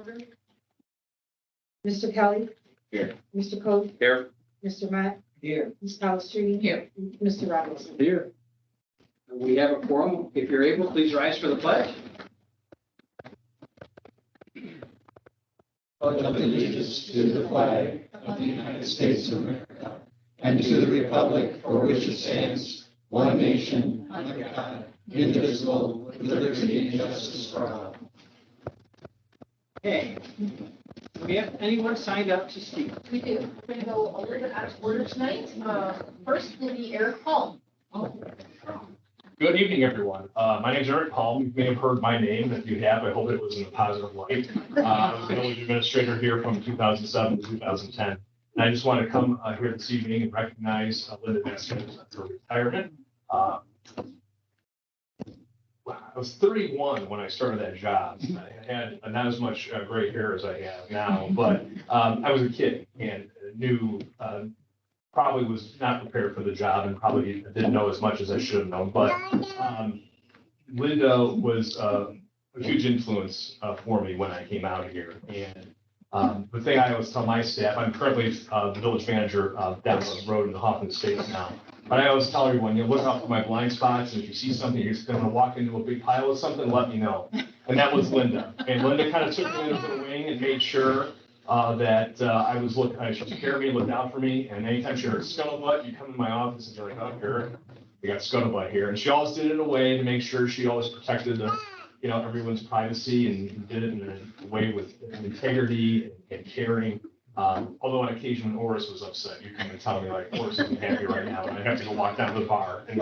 order. Mr. Kelly. Here. Mr. Coe. Here. Mr. Matt. Here. Ms. Palastrellini. Here. Mr. Robinson. Here. We have a quorum. If you're able, please rise for the pledge. Pledge allegiance to the flag of the United States of America and to the republic for which it stands, one nation, under God, indivisible, with liberty and justice for all. Okay. Do we have anyone signed up to speak? We do. We're going to go a little bit out of order tonight. First will be Eric Paul. Good evening, everyone. My name is Eric Palm. You may have heard my name. If you have, I hope it was in a positive light. I was the village administrator here from 2007 to 2010. And I just want to come here this evening and recognize Linda Vasquez for retirement. I was 31 when I started that job. I had not as much gray hair as I have now, but I was a kid and knew probably was not prepared for the job and probably didn't know as much as I should have known. But Linda was a huge influence for me when I came out here. And the thing I always tell my staff, I'm currently the village manager down the road in the Hoffman Estates now. But I always tell everyone, look out for my blind spots, and if you see something, you're just going to walk into a big pile of something, let me know. And that was Linda. And Linda kind of took me under the wing and made sure that I was she took care of me, looked out for me. And anytime she heard scuttlebutt, you come in my office and you're like, oh, here, we got scuttlebutt here. And she always did it in a way to make sure she always protected everyone's privacy and did it in a way with integrity and caring. Although on occasion when Oris was upset, you come and tell me like, Oris isn't happy right now, and I have to go walk down to the bar. And,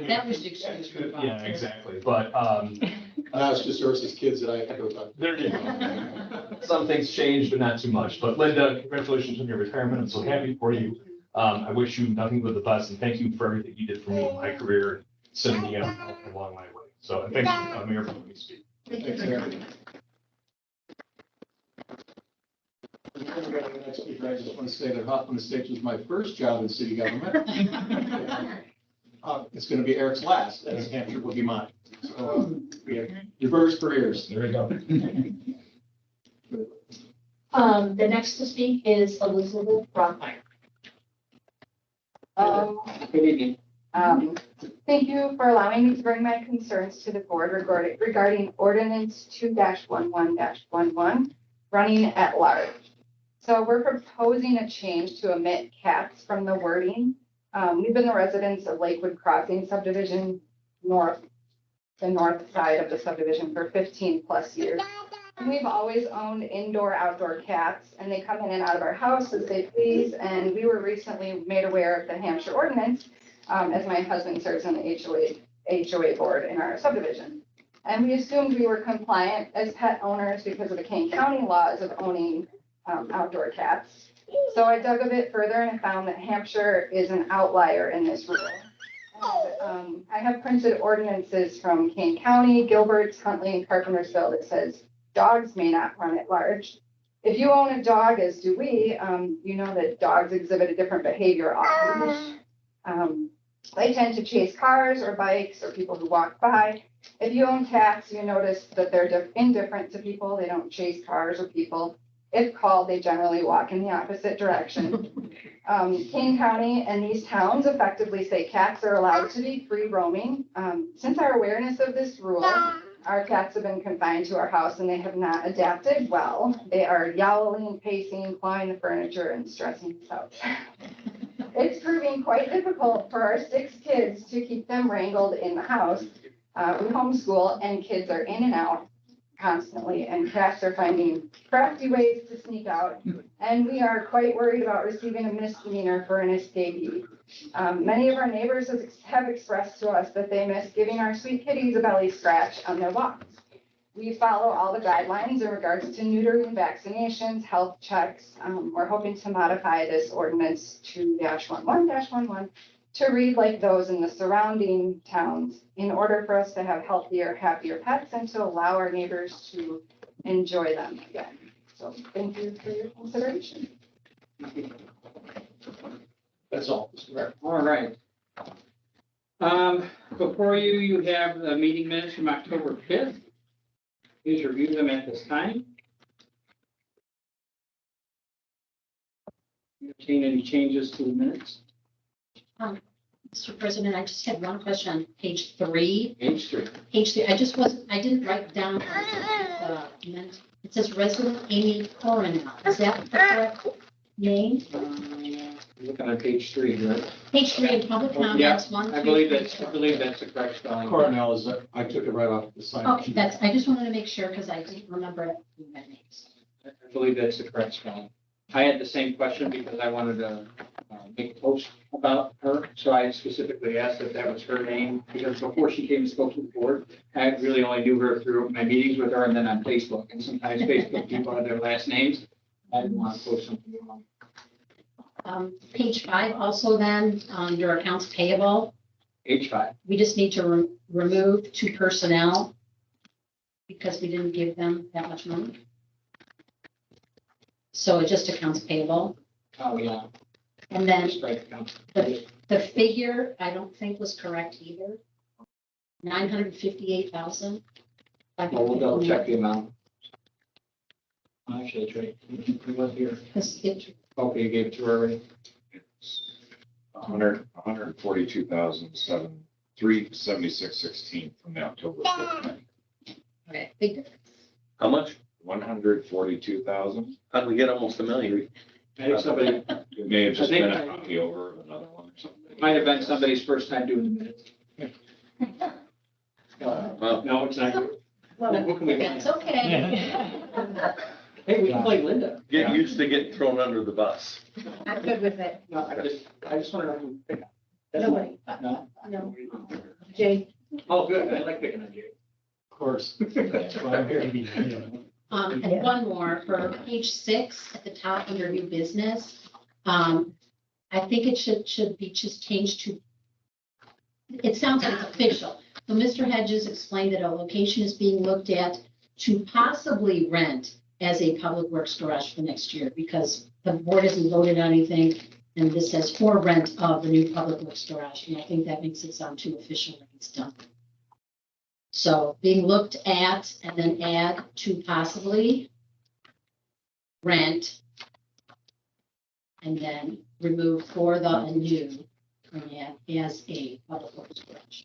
That was the excuse for the yeah, exactly. But It's just Oris's kids that I have to go talk to. there you go. Some things changed, but not too much. But Linda, congratulations on your retirement. I'm so happy for you. I wish you nothing but the best, and thank you for everything you did for me in my career and sending me along my way. So, and thank you, Mayor, for letting me speak. Thanks, Eric. Before we go to the next speaker, I just want to say that Hoffman Estates was my first job in city government. It's going to be Eric's last, as Hampshire will be mine. So we have reverse careers. There you go. The next to speak is Elizabeth Rothmeyer. Good evening. Thank you for allowing me to bring my concerns to the board regarding ordinance 2-11-11, running at large. So we're proposing a change to omit cats from the wording. We've been the residents of Lakewood Crossing subdivision the north side of the subdivision for 15 plus years. And we've always owned indoor, outdoor cats, and they come in and out of our house as they please. And we were recently made aware of the Hampshire ordinance as my husband serves on the HOA board in our subdivision. And we assumed we were compliant as pet owners because of the Kane County laws of owning outdoor cats. So I dug a bit further and I found that Hampshire is an outlier in this rule. And, I have printed ordinances from Kane County, Gilbert's, Huntley, and Carpentersville that says dogs may not run at large. If you own a dog, as do we, you know that dogs exhibit a different behavior often. They tend to chase cars or bikes or people who walk by. If you own cats, you notice that they're indifferent to people. They don't chase cars or people. If called, they generally walk in the opposite direction. Kane County and these towns effectively say cats are allowed to be free roaming. Since our awareness of this rule, our cats have been confined to our house and they have not adapted well. They are yowling, pacing, clawing the furniture, and stressing us out. It's proving quite difficult for our 6 kids to keep them wrangled in the house. We homeschool and kids are in and out constantly, and cats are finding crafty ways to sneak out. And we are quite worried about receiving a misdemeanor for an escapee. Many of our neighbors have expressed to us that they miss giving our sweet kitties a belly scratch on their walks. We follow all the guidelines in regards to neutering, vaccinations, health checks. We're hoping to modify this ordinance 2-11-11 to read like those in the surrounding towns in order for us to have healthier, happier pets and to allow our neighbors to enjoy them again. So thank you for your consideration. That's all, Mr. Mayor. All right. Before you have the meeting minutes from October 5th. Please review them at this time. Entertain any changes to the minutes? Mr. President, I just had one question on page 3. Page 3. Page 3, I didn't write down the minutes. It says resident Amy Coronel. Is that the correct name? Looking at page 3, right? Page 3 in public Oh, comments, 1, 3. I believe that's the correct spelling. Coronel is, I took it right off the side. Okay, I just wanted to make sure because I didn't remember it in my names. I believe that's the correct spelling. I had the same question because I wanted to make a post about her. So I specifically asked if that was her name, because before she came and spoke to the board, I really only knew her through my meetings with her and then on Facebook. And sometimes Facebook people have their last names. I didn't want to post something wrong. Page 5 also then, under accounts payable, H5. we just need to remove 2 personnel because we didn't give them that much money. So it just accounts payable. Oh, yeah. And then Strike account. the figure, I don't think was correct either. 958,000. Well, we'll double check the amount. Actually, it's right. It was here. Because it, Okay, you gave it to her already. 142,376.16 from the October 5th. okay, big difference. How much? 142,000. How did we get almost $1 million? I think somebody, It may have just I think- been a copy over of another one or something. might have been somebody's first time doing the minutes. Well, No, it's not. What can we do? That's okay. Hey, we can play Linda. get used to getting thrown under the bus. I'm good with it. No, I just want to pick up. Nobody. No? No. Jay, Oh, good. I like picking on you. Of course. That's why I'm here to be, you know. And one more for page 6 at the top under new business. I think it should be just changed to, it sounds like it's official. So Mr. Hedges explained that a location is being looked at to possibly rent as a public works garage for next year because the board hasn't voted on anything. And this says for rent of the new public works garage. And I think that makes it sound too official when it's done. So being looked at and then add to possibly rent and then remove for the new and add as a public works garage.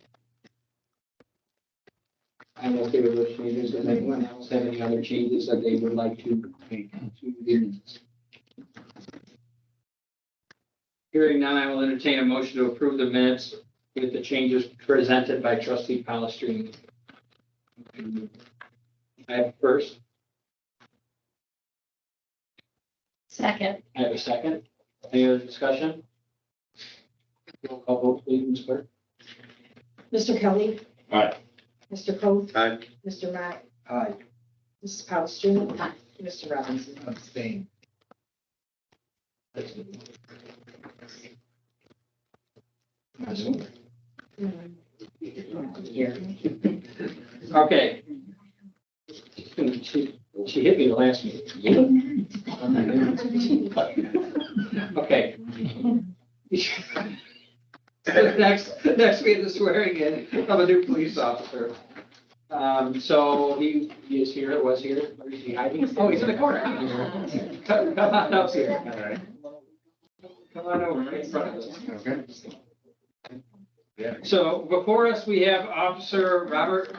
I'm okay with those changes. Does anyone else have any other changes that they would like to make to the minutes? Hearing none, I will entertain a motion to approve the minutes with the changes presented by trustee Palestrini. I have first, Second, I have a second. Any other discussion? Roll call vote, please, Ms. Clerk. Mr. Kelly. Aye. Mr. Coe. Aye. Mr. Matt. Aye. Mrs. Palastrellini. Aye. Mr. Robinson. Abstain. Here. Okay. She hit me the last meeting. Okay. Next we have the swearing in of a new police officer. So he is here, was here, or is he hiding? Oh, he's in the corner. Come on up here. All right. Come on over right in front of us. Okay. Yeah. So before us, we have Officer Robert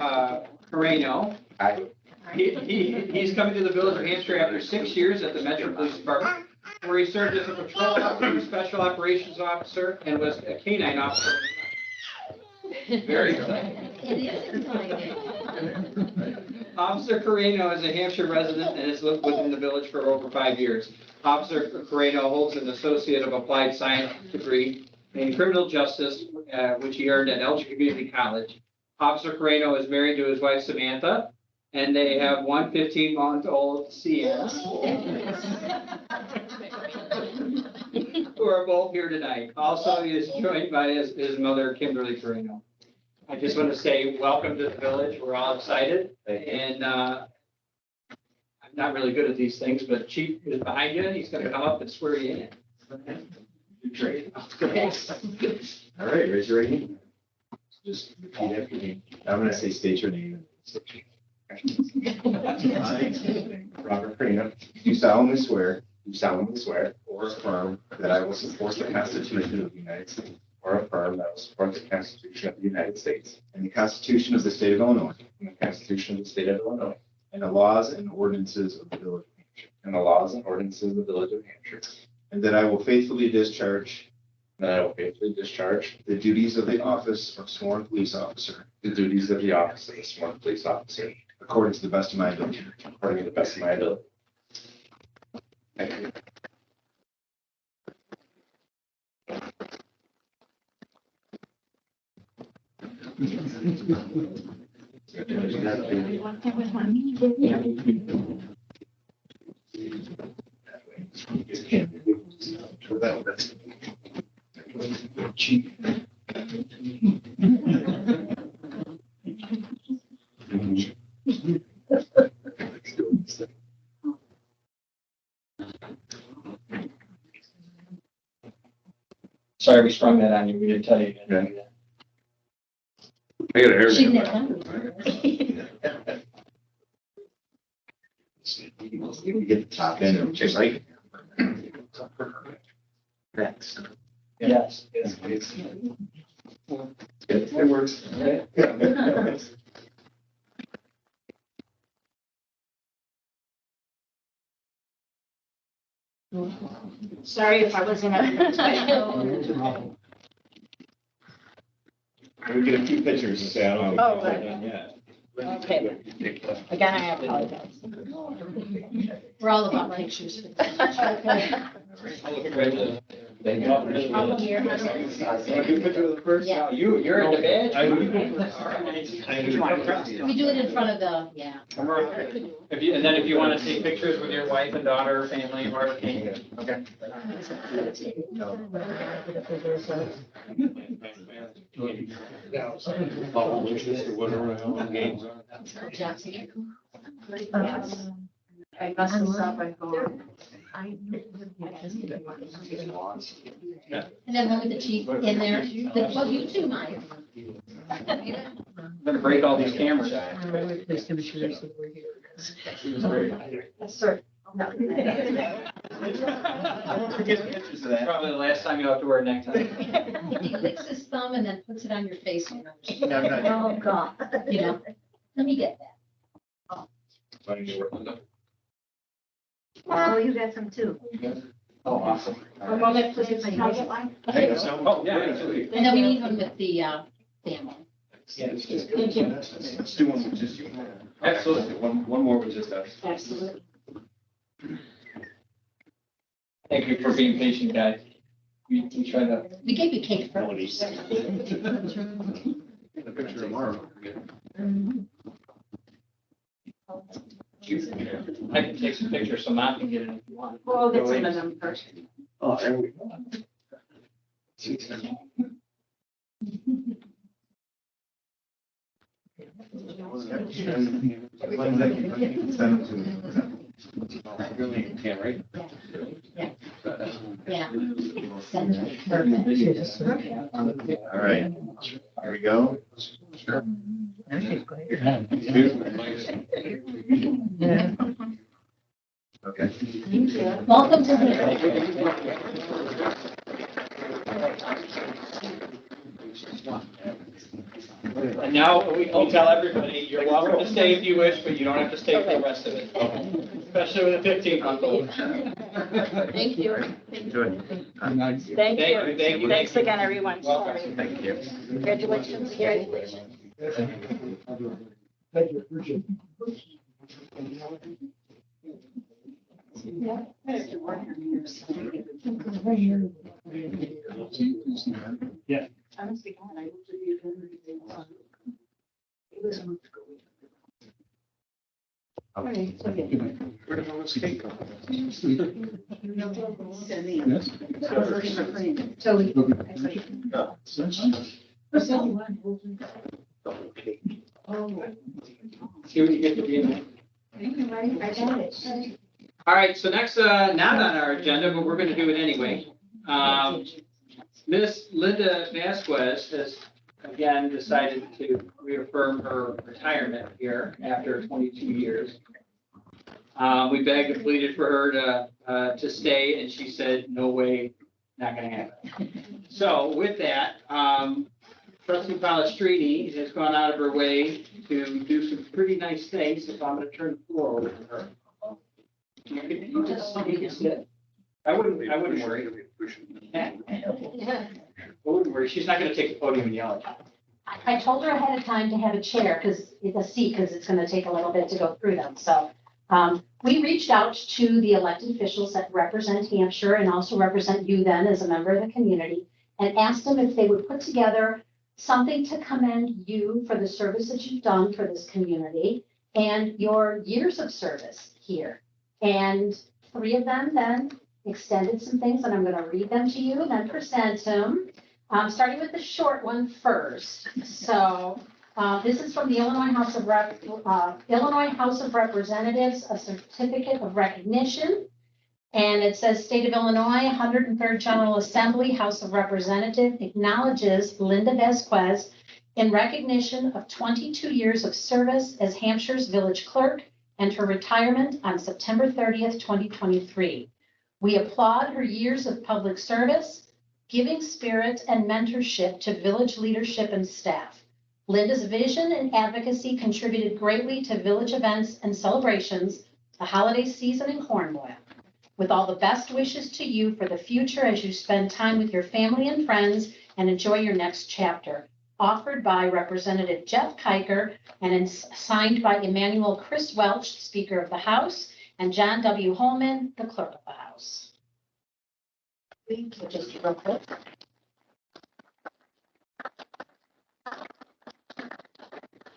Carreno. Aye. He's coming to the village of Hampshire after 6 years at the Metro Police Department, where he served as a patrol officer, special operations officer, and was a canine officer. Very good. it is. Officer Carreno is a Hampshire resident and has lived within the village for over 5 years. Officer Carreno holds an Associate of Applied Science degree in criminal justice, which he earned at Elgin Community College. Officer Carreno is married to his wife Samantha, and they have one 15-month-old Sienna, who are both here tonight. Also, he is joined by his mother, Kimberly Carreno. I just want to say welcome to the village. We're all excited. And I'm not really good at these things, but Chief is behind you. He's going to come up and swear you in. Great. All right, raise your right hand. Just repeat after me. I'm going to say state your name. I, Robert Farina, do solemnly swear or affirm that I will support the Constitution of the United States, or affirm that I will support the Constitution of the United States and the Constitution of the State of Illinois, and the Constitution of the State of Illinois, and the laws and ordinances of the Village of Hampshire, and that I will faithfully discharge the duties of the office of sworn police officer according to the best of my ability. Thank you. Sorry, we sprung that on you. We didn't tell you. I got a hair. She didn't have time. You get the top end of just right. Next. Yes. It works. Sorry if I wasn't. We get a few pictures and say, I don't. Oh, right. Okay. Again, I apologize. We're all about pictures. Want to do a picture of the first? Yeah. You're in the badge. We do it in front of the, yeah. If you, and then if you want to take pictures with your wife and daughter, family, or okay. I must have stopped by home. And then one with the chief in there. Well, you too, Mike. I'm gonna break all these cameras. Yes, sir. No. Probably the last time you have to wear a necktie. He licks his thumb and then puts it on your face. Oh, God. You know, let me get that. Oh, you got some too. Oh, awesome. One moment, please. Oh, yeah, absolutely. And then we need one with the family. Thank you. Let's do one with just you. Absolutely. One more with just us. Absolutely. Thank you for being patient, guys. We try to. We gave you cake first. A picture tomorrow. I can take some pictures so Matt can get it if you want. Well, that's some of them first. Oh, there we go. Really can't, right? Yeah. All right, here we go. Sure. Okay. Welcome to the. And now we tell everybody, you're welcome to stay if you wish, but you don't have to stay for the rest of it. Especially with a 15-month-old. Thank you. Good. Thank you. Thank you. Thanks again, everyone. Welcome. Thank you. Congratulations. Congratulations. Yeah. Honestly, God, I looked at you. It was a month ago. All right, so yeah. Where did all this cake go? Yes. Totally. See what you get to be in. I got it. All right, so next, not on our agenda, but we're gonna do it anyway. Miss Linda Vasquez has again, decided to reaffirm her retirement here after 22 years. We begged and pleaded for her to stay, and she said, no way, not gonna happen. So with that, trustee Palestriti has gone out of her way to do some pretty nice things, if I'm gonna turn the floor over to her. You can sit. I wouldn't worry. I wouldn't worry, she's not gonna take the podium and yell at you. I told her ahead of time to have a chair, a seat, because it's gonna take a little bit to go through them, so. We reached out to the elected officials that represent Hampshire and also represent you then as a member of the community, and asked them if they would put together something to commend you for the service that you've done for this community and your years of service here. And 3 of them then extended some things, and I'm going to read them to you and then present them. Starting with the short one first. So this is from the Illinois House of Representatives, a certificate of recognition. And it says, State of Illinois, 103rd General Assembly, House of Representatives acknowledges Linda Vasquez in recognition of 22 years of service as Hampshire's village clerk and her retirement on September 30th, 2023. We applaud her years of public service, giving spirit and mentorship to village leadership and staff. Linda's vision and advocacy contributed greatly to village events and celebrations, the holiday season, and cornboil. With all the best wishes to you for the future as you spend time with your family and friends and enjoy your next chapter. Offered by Representative Jeff Kiker and signed by Emmanuel Chris Welch, Speaker of the House, and John W. Holman, the Clerk of the House. Just real quick.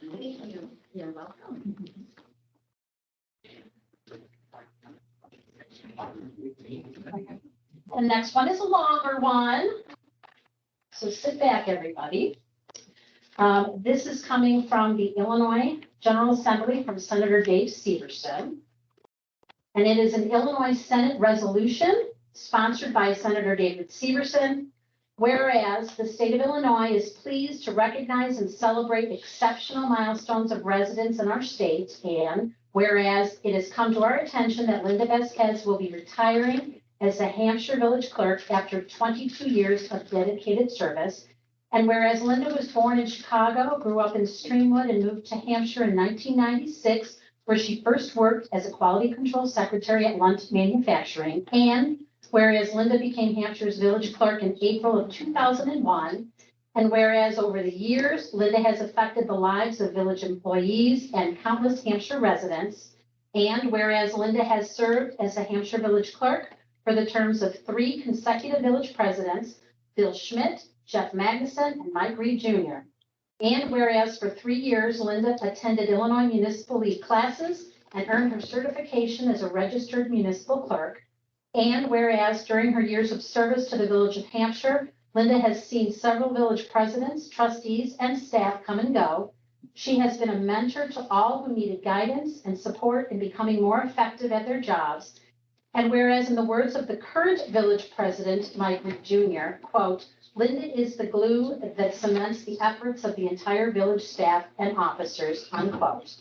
Thank you. You're welcome. The next one is a longer one. So sit back, everybody. This is coming from the Illinois General Assembly from Senator Dave Severson. And it is an Illinois Senate resolution sponsored by Senator David Severson. Whereas the state of Illinois is pleased to recognize and celebrate exceptional milestones of residents in our state, and whereas it has come to our attention that Linda Vasquez will be retiring as the Hampshire Village Clerk after 22 years of dedicated service, and whereas Linda was born in Chicago, grew up in Streamwood, and moved to Hampshire in 1996, where she first worked as a quality control secretary at Lunt Manufacturing, and whereas Linda became Hampshire's village clerk in April of 2001, and whereas over the years, Linda has affected the lives of village employees and countless Hampshire residents, and whereas Linda has served as a Hampshire village clerk for the terms of 3 consecutive village presidents, Bill Schmidt, Jeff Magnuson, and Mike Reed Jr. And whereas for 3 years, Linda attended Illinois Municipal League classes and earned her certification as a registered municipal clerk. And whereas during her years of service to the village of Hampshire, Linda has seen several village presidents, trustees, and staff come and go. She has been a mentor to all who needed guidance and support in becoming more effective at their jobs. And whereas in the words of the current village president, Mike Reed Jr., quote, Linda is the glue that cements the efforts of the entire village staff and officers, unquote.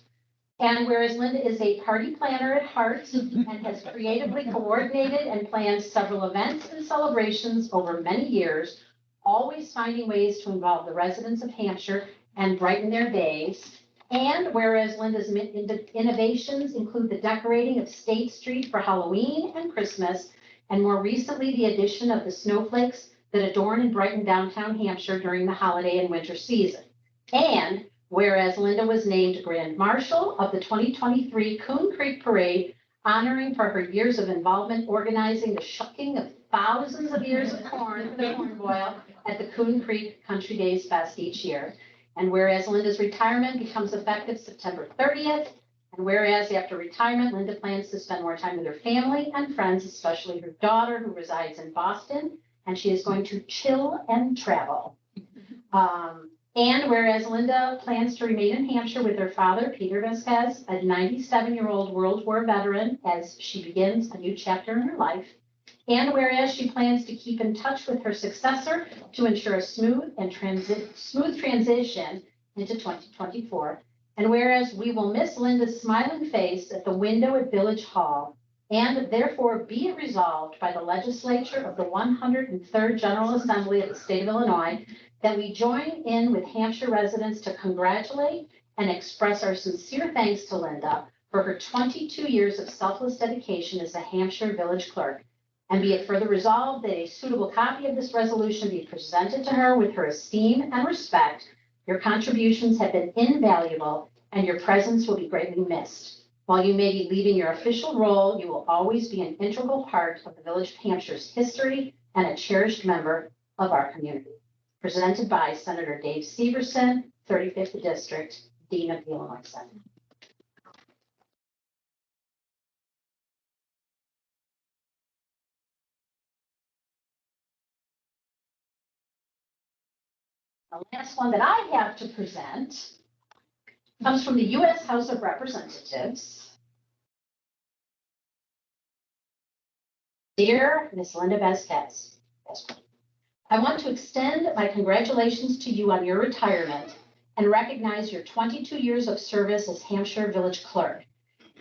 And whereas Linda is a party planner at heart and has creatively coordinated and planned several events and celebrations over many years, always finding ways to involve the residents of Hampshire and brighten their days. And whereas Linda's innovations include the decorating of State Street for Halloween and Christmas, and more recently, the addition of the snowflakes that adorn and brighten downtown Hampshire during the holiday and winter season. And whereas Linda was named Grand Marshal of the 2023 Coon Creek Parade, honoring for her years of involvement organizing the shucking of thousands of ears of corn for the corn boil at the Coon Creek Country Days Fest each year. And whereas Linda's retirement becomes effective September 30th, and whereas after retirement, Linda plans to spend more time with her family and friends, especially her daughter who resides in Boston, and she is going to chill and travel. And whereas Linda plans to remain in Hampshire with her father, Peter Vasquez, a 97-year-old World War veteran, as she begins a new chapter in her life. And whereas she plans to keep in touch with her successor to ensure a smooth transition into 2024. And whereas we will miss Linda's smiling face at the window at Village Hall, and therefore be it resolved by the legislature of the 103rd General Assembly of the State of Illinois that we join in with Hampshire residents to congratulate and express our sincere thanks to Linda for her 22 years of selfless dedication as a Hampshire village clerk. And be it further resolved that a suitable copy of this resolution be presented to her with her esteem and respect. Your contributions have been invaluable and your presence will be greatly missed. While you may be leaving your official role, you will always be an integral part of the Village of Hampshire's history and a cherished member of our community. Presented by Senator Dave Severson, 35th District, Dean of the Illinois Senate. The last one that I have to present comes from the U.S. House of Representatives. Dear Ms. Linda Vasquez, I want to extend my congratulations to you on your retirement and recognize your 22 years of service as Hampshire Village Clerk.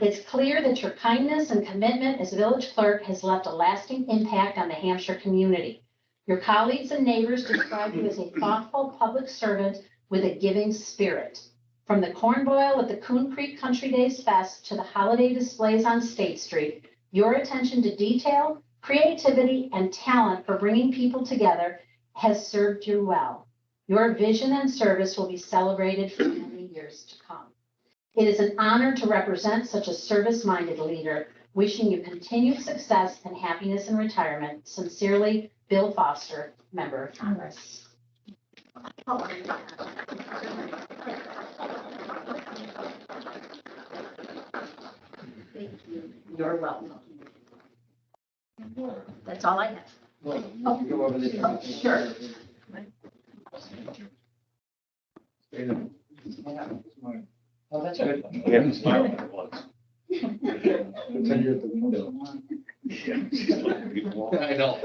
It's clear that your kindness and commitment as Village Clerk has left a lasting impact on the Hampshire community. Your colleagues and neighbors describe you as a thoughtful public servant with a giving spirit. From the corn boil at the Coon Creek Country Days Fest to the holiday displays on State Street, your attention to detail, creativity, and talent for bringing people together has served you well. Your vision and service will be celebrated for many years to come. It is an honor to represent such a service-minded leader. Wishing you continued success and happiness in retirement. Sincerely, Bill Foster, Member of Congress. Thank you. You're welcome. That's all I have. Go over this. Sure. Oh, that's good. We have to smile at once. Pretend you're at the window. Yeah, she's letting people walk. I know.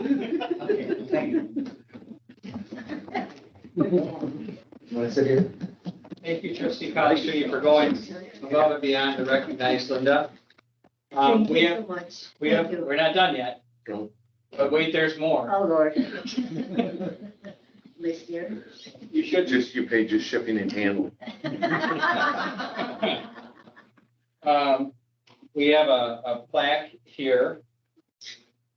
Okay, thank you. Want to sit here? Thank you, Trustee Calistree, for going above and beyond to recognize Linda. Thank We you have, so much. we're not done yet. Go. But wait, there's more. Oh, Lord. Liz here. You should just, you pay just shipping and handling. We have a plaque here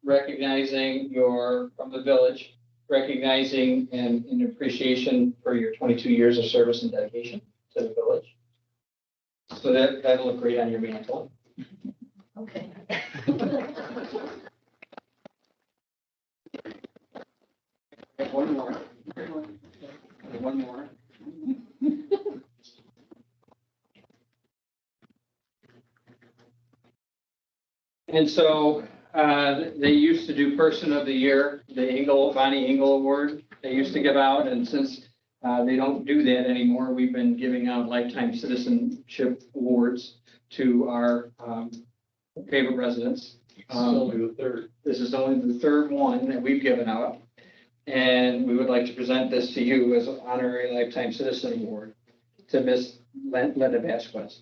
recognizing from the village, recognizing and in appreciation for your 22 years of service and dedication to the village. So that'll look great on your mantle. Okay. One more. One more. And so they used to do Person of the Year, the Bonnie Engel Award. They used to give out, and since they don't do that anymore, we've been giving out Lifetime Citizenship Awards to our favorite residents. This is only the third one that we've given out. And we would like to present this to you as an honorary Lifetime Citizen Award to Miss Linda Vasquez.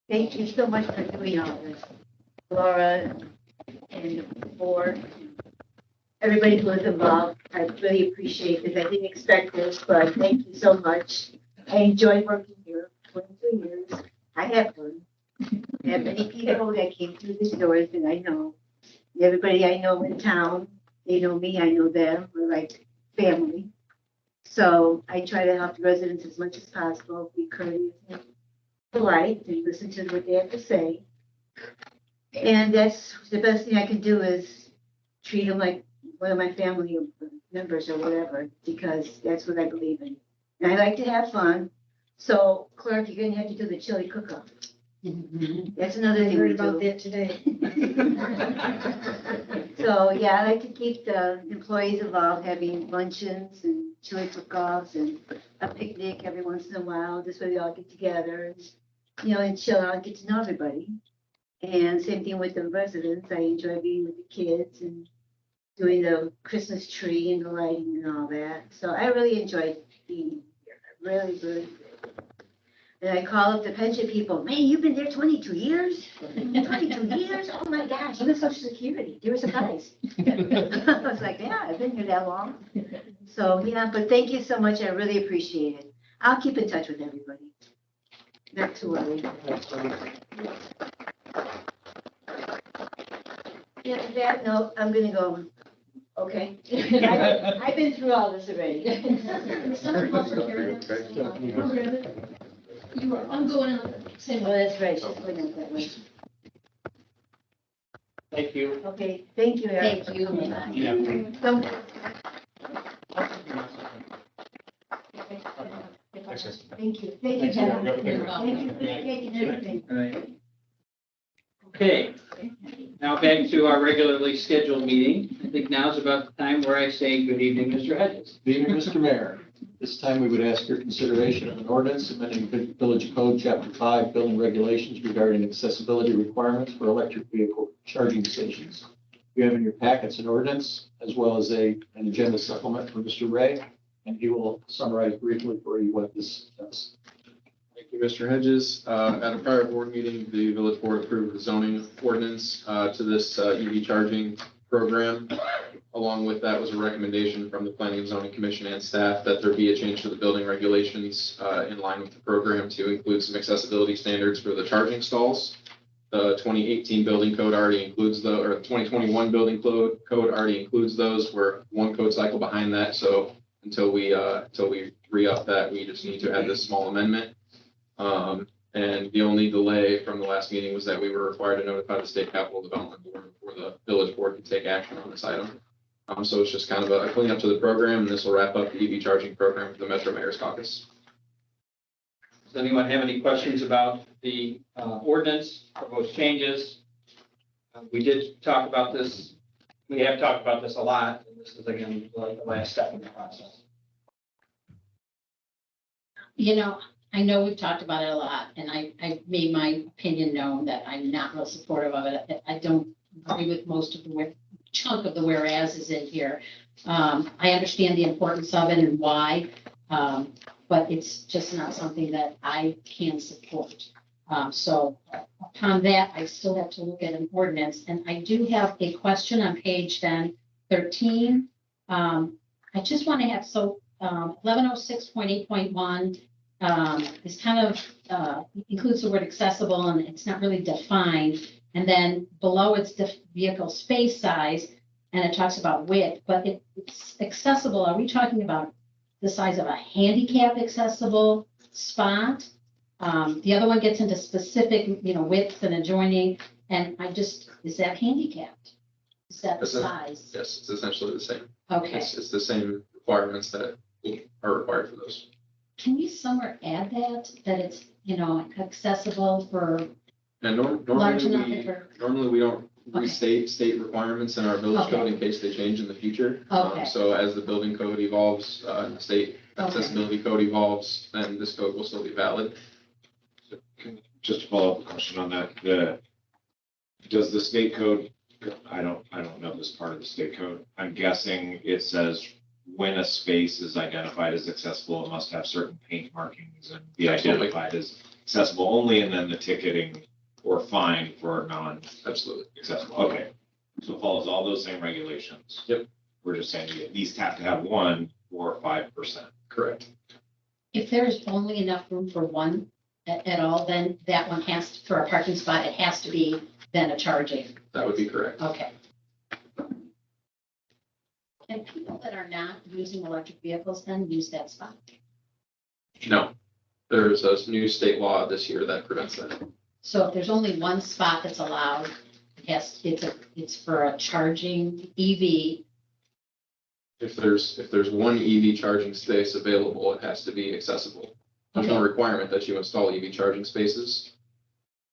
Thank you so much for doing all this, Laura and the board, everybody who was involved. I really appreciate this. I didn't expect this, but thank you so much. I enjoyed working here 22 years. I have fun. I have many people that came through these doors that I know. Everybody I know in town, they know me, I know them. We're like family. So I try to help the residents as much as possible, be courteous and polite and listen to what they have to say. And that's the best thing I can do is treat them like one of my family members or whatever, because that's what I believe in. And I like to have fun. So Clark, you're gonna have to do the chili cook-off. That's another I thing heard we about do. that today. So, yeah, I like to keep the employees involved, having luncheons and chili cook-offs and a picnic every once in a while. This way we all get together, and chill out, and get to know everybody. And same thing with the residents. I enjoy being with the kids and doing the Christmas tree and the lighting and all that. So I really enjoy being here. I really, really do. And I call up the pension people, man, you've been there 22 years? 22 years? Oh my gosh, even Social Security, they were surprised. I was like, yeah, I've been here that long. So, yeah, but thank you so much. I really appreciate it. I'll keep in touch with everybody. Not too worried. Yeah, on that note, I'm gonna go, okay? I've been through all this already. I'm going on the same Oh, way. that's right, she's going out that way. Thank you. Okay, thank you, Eric. Thank you. Don't- Thank you. Thank you, Jen. Thank you for taking everything. Okay, now back to our regularly scheduled meeting. I think now's about the time where I say good evening, Mr. Hedges. Good evening, Mr. Mayor. This time we would ask your consideration of an ordinance amending Village Code, Chapter 5, building regulations regarding accessibility requirements for electric vehicle charging stations. You have in your packets an ordinance as well as an agenda supplement from Mr. Ray, and he will summarize briefly for you what this does. Thank you, Mr. Hedges. At a prior board meeting, the village board approved the zoning ordinance to this EV charging program. Along with that was a recommendation from the Planning and Zoning Commission and staff that there be a change to the building regulations in line with the program to include some accessibility standards for the charging stalls. The 2018 building code already includes or 2021 building code already includes those. We're one code cycle behind that, so until we re-up that, we just need to add this small amendment. And the only delay from the last meeting was that we were required to notify the State Capital Development Board before the village board could take action on this item. So it's just kind of a cleanup to the program, and this will wrap up the EV charging program for the Metro Mayor's Caucus. Does anyone have any questions about the ordinance, proposed changes? We did talk about this. We have talked about this a lot, and this is again like the last step in the process. I know we've talked about it a lot, and I made my opinion known that I'm not real supportive of it. I don't agree with most of the chunk of the whereas is in here. I understand the importance of it and why, but it's just not something that I can support. So upon that, I still have to look at an ordinance, and I do have a question on page 13. I just want to have, 1106.8.1 is kind of includes the word accessible, and it's not really defined. And then below it's the vehicle space size, and it talks about width, but it's accessible. Are we talking about the size of a handicap accessible spot? The other one gets into specific, widths and adjoining, and is that handicapped? Is that the size? Yes, it's essentially the same. Okay. It's the same requirements that are required for those. Can we somewhere add that it's, accessible for And large enough for? normally we don't Okay. restate state requirements in our village Okay. code in case they change in the future. Okay. So as the building code evolves, and the state accessibility code evolves, then this code will still be valid. Just to follow up a question on that, does the state code, I don't know this part of the state code. I'm guessing it says when a space is identified as accessible, it must have certain paint markings and be Absolutely. identified as accessible only, and then the ticketing or fine for Absolutely. non-accessible. Okay, so it follows all those same regulations. Yep. We're just saying you at least have to have one or 5%. Correct. If there's only enough room for one at all, then that one for a parking spot, it has to be then a charging. That would be correct. Okay. Can people that are not using electric vehicles then use that spot? No, there's a new state law this year that prevents that. So if there's only one spot that's allowed, it's for a charging EV. If there's one EV charging space available, it has to be accessible. There's no Okay. requirement that you install EV charging spaces.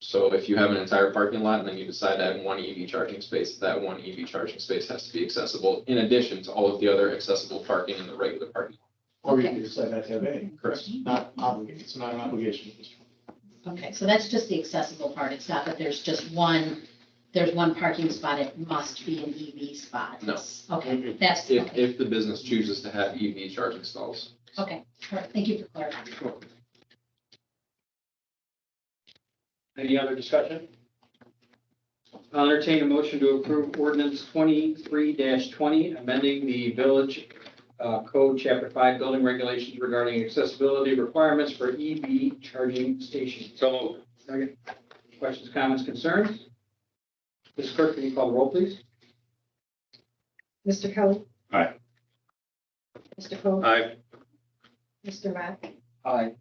So if you have an entire parking lot and then you decide to add one EV charging space, that one EV charging space has to be accessible in addition to all of the other accessible parking in the regular parking. Or you Okay. could decide not to have any. Correct. Not obligated, it's not an obligation. Okay, so that's just the accessible part. It's not that there's just there's one parking spot. It must be an EV spot. No. Okay, that's, If, okay, if the business chooses to have EV charging stalls. okay. All right, thank you for clarifying. Any other discussion? I'll entertain a motion to approve ordinance 23-20, amending the village code, chapter 5, building regulations regarding accessibility requirements for EV charging stations. So Second. Questions, comments, concerns? Ms. Clerk, can you call the roll, please? Mr. Kelly. Aye. Mr. Coe. Aye. Mr. Matt. Aye.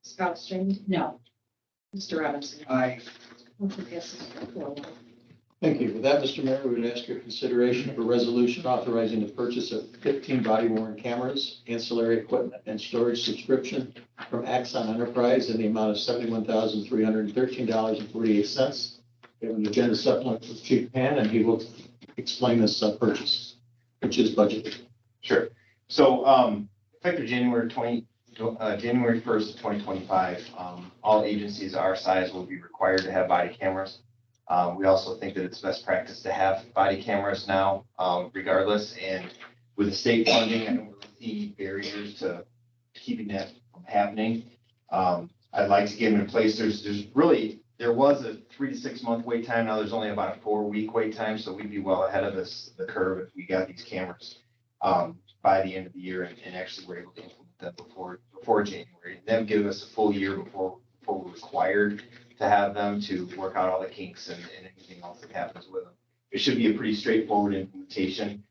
Ms. Palastrellini. No. Mr. Robinson. Aye. Motion passes 4-1. Thank you. With that, Mr. Mayor, we would ask your consideration of a resolution authorizing the purchase of 15 body worn cameras, ancillary equipment, and storage subscription from Axon Enterprise in the amount of $71,313.48. We have an agenda supplement with Chief Pan, and he will explain this purchase, which is budgeted. Sure. So, effective January 1st of 2025, all agencies our size will be required to have body cameras. We also think that it's best practice to have body cameras now, regardless. And with the state funding, I don't really see barriers to keeping that from happening. I'd like to get them in place. There was a 3 to 6 month wait time. Now there's only about a 4-week wait time. So we'd be well ahead of the curve if we got these cameras by the end of the year and actually were able to implement them before January. And then give us a full year before we're required to have them to work out all the kinks and anything else that happens with them. It should be a pretty straightforward implementation.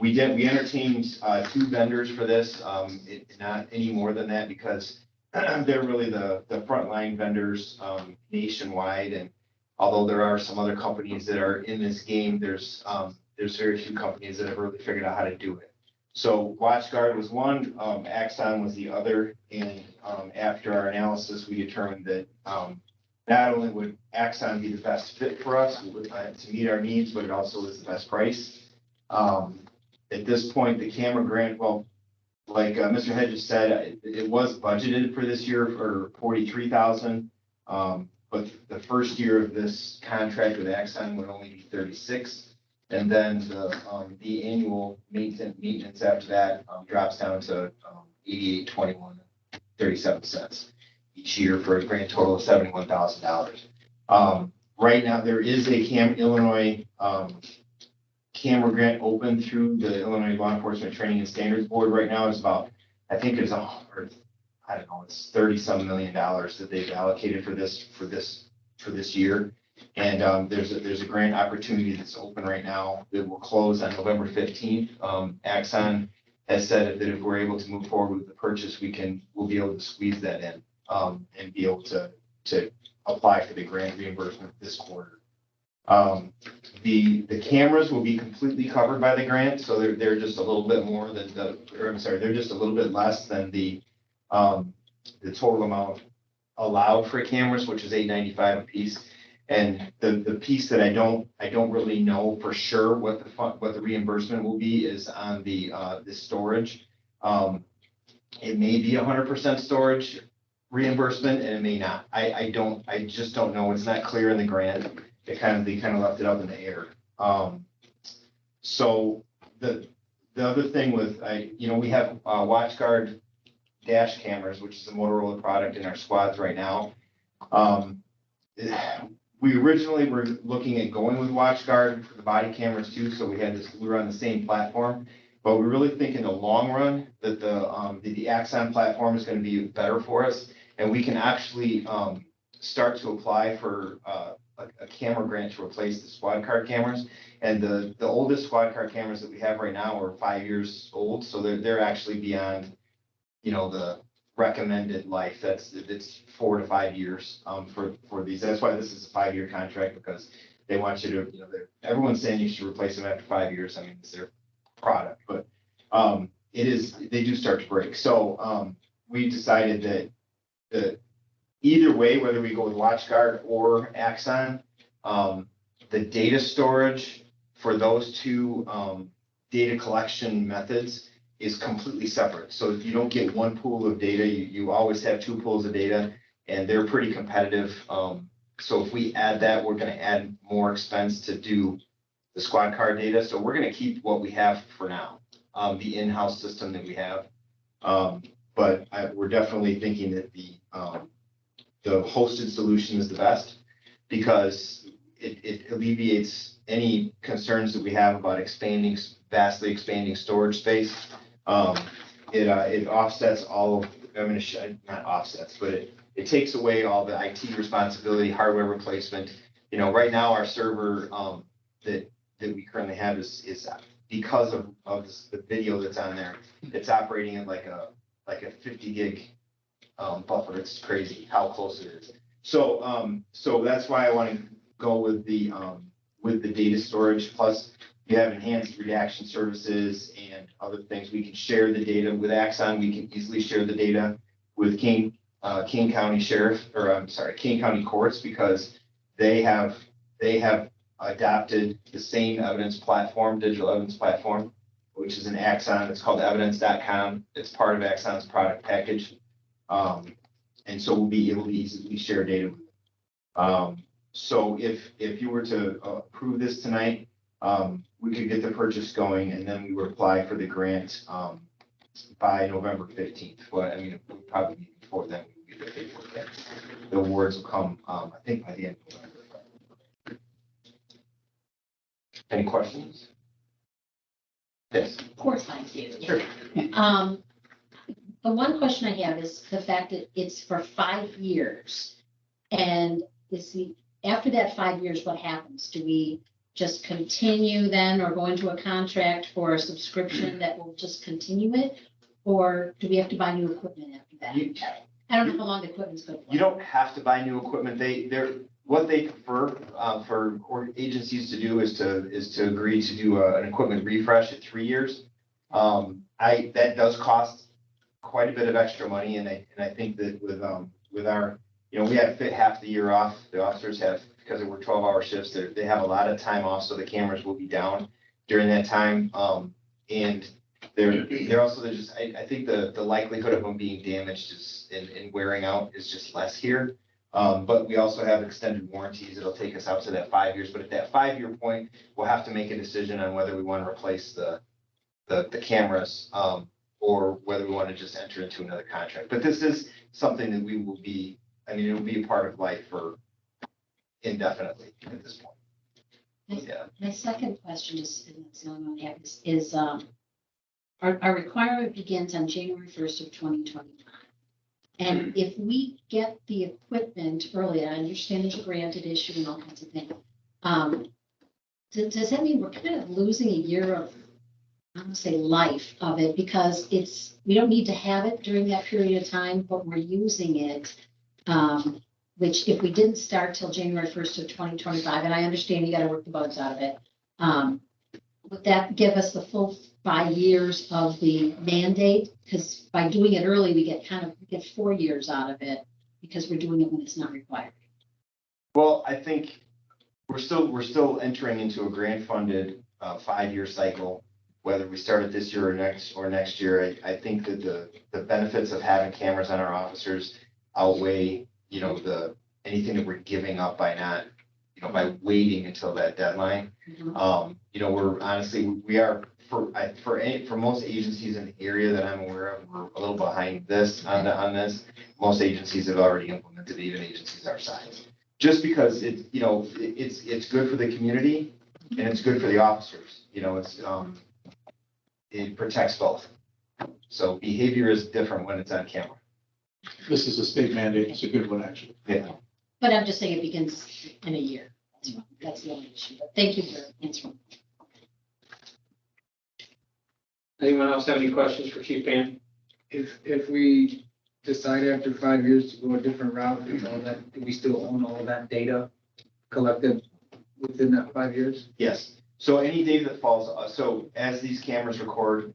We entertained 2 vendors for this, not any more than that, because they're really the frontline vendors nationwide. And although there are some other companies that are in this game, there's very few companies that have really figured out how to do it. So WatchGuard was one, Axon was the other, and after our analysis, we determined that not only would Axon be the best fit for us to meet our needs, but it also is the best price. At this point, the camera grant, well, like Mr. Hedges said, it was budgeted for this year for $43,000, but the first year of this contract with Axon would only be $36,000. And then the annual maintenance after that drops down to $88.2137 each year for a grand total of $71,000. Right now, there is a Illinois camera grant open through the Illinois Law Enforcement Training and Standards Board. Right now, it's about, I think it's it's $30-some million that they've allocated for this year. And there's a grant opportunity that's open right now that will close on November 15th. Axon has said that if we're able to move forward with the purchase, we'll be able to squeeze that in and be able to apply for the grant reimbursement this quarter. The cameras will be completely covered by the grant, so they're just a little bit more than they're just a little bit less than the total amount allowed for cameras, which is $895 a piece. And the piece that I don't really know for sure what the reimbursement will be is on the storage. It may be 100% storage reimbursement, and it may not. I just don't know. It's not clear in the grant. They kind of left it up in the air. So the other thing with we have WatchGuard dash cameras, which is a Motorola product in our squads right now. We originally were looking at going with WatchGuard for the body cameras too, so we were on the same platform. But we really think in the long run that the Axon platform is going to be better for us, and we can actually start to apply for a camera grant to replace the squad car cameras. And the oldest squad car cameras that we have right now are 5 years old, so they're actually beyond the recommended life. It's 4 to 5 years for these. That's why this is a 5-year contract, because they want you to, everyone's saying you should replace them after 5 years. I mean, it's their product, but they do start to break. So we decided that either way, whether we go with WatchGuard or Axon, the data storage for those two data collection methods is completely separate. So you don't get one pool of data, you always have two pools of data, and they're pretty competitive. So if we add that, we're gonna add more expense to do the squad car data. So we're gonna keep what we have for now, the in-house system that we have. But we're definitely thinking that the hosted solution is the best because it alleviates any concerns that we have about vastly expanding storage space. It offsets all of, not offsets, but it takes away all the IT responsibility, hardware replacement. You know, right now our server that we currently have is because of the video that's on there, it's operating at like a 50 gig buffer. It's crazy how close it is. So that's why I want to go with the data storage. Plus, you have enhanced redaction services and other things. We can share the data with Axon. We can easily share the data with King County Sheriff, or I'm sorry, King County Courts, because they have adopted the same evidence platform, digital evidence platform, which is an Axon. It's called evidence.com. It's part of Axon's product package. And so we'll be able to easily share data. So if you were to approve this tonight, we could get the purchase going, and then we would apply for the grant by November 15th. But I mean, it would probably be before then. We get the paperwork in. The awards will come, I think, by the end of November. Any questions? Yes. Of course I do. Sure. The one question I have is the fact that it's for 5 years. And after that 5 years, what happens? Do we just continue then or go into a contract for a subscription that will just continue it? Or do we have to buy new equipment after that? I don't know how long the equipment's good for. You don't have to buy new equipment. What they prefer for agencies to do is to agree to do an equipment refresh at 3 years. That does cost quite a bit of extra money, and I think that with our, we have fit half the year off. The officers have, because they work 12-hour shifts, they have a lot of time off, so the cameras will be down during that time. And they're also I think the likelihood of them being damaged and wearing out is just less here. But we also have extended warranties. It'll take us out to that 5 years. But at that 5-year point, we'll have to make a decision on whether we want to replace the cameras or whether we want to just enter into another contract. But this is something that it will be a part of life for indefinitely at this point. Yeah. My second question is, and that's the only one I have, is our requirement begins on January 1st of 2025. And if we get the equipment early, I understand there's a granted issue and all kinds of things. Does that mean we're kind of losing a year of, I don't say life of it, because we don't need to have it during that period of time, but we're using it, which if we didn't start till January 1st of 2025, and I understand you got to work the bugs out of it, would that give us the full 5 years of the mandate? Because by doing it early, we get 4 years out of it because we're doing it when it's not required. Well, I think we're still entering into a grant funded 5-year cycle, whether we start it this year or next year. I think that the benefits of having cameras on our officers outweigh, anything that we're giving up by not, by waiting until that deadline. Mm-hmm. We are for most agencies in the area that I'm aware of, we're a little behind on this. Most agencies have already implemented, even agencies our size, just because it's good for the community and it's good for the officers. It protects both. So behavior is different when it's on camera. This is a state mandate. It's a good one, actually. Yeah. But I'm just saying it begins in a year. That's the only issue. But thank you for answering. Anyone else have any questions for Chief Pan? If we decide after 5 years to go a different route, do we still own all of that data collected within that 5 years? Yes. So any data that falls, so as these cameras record,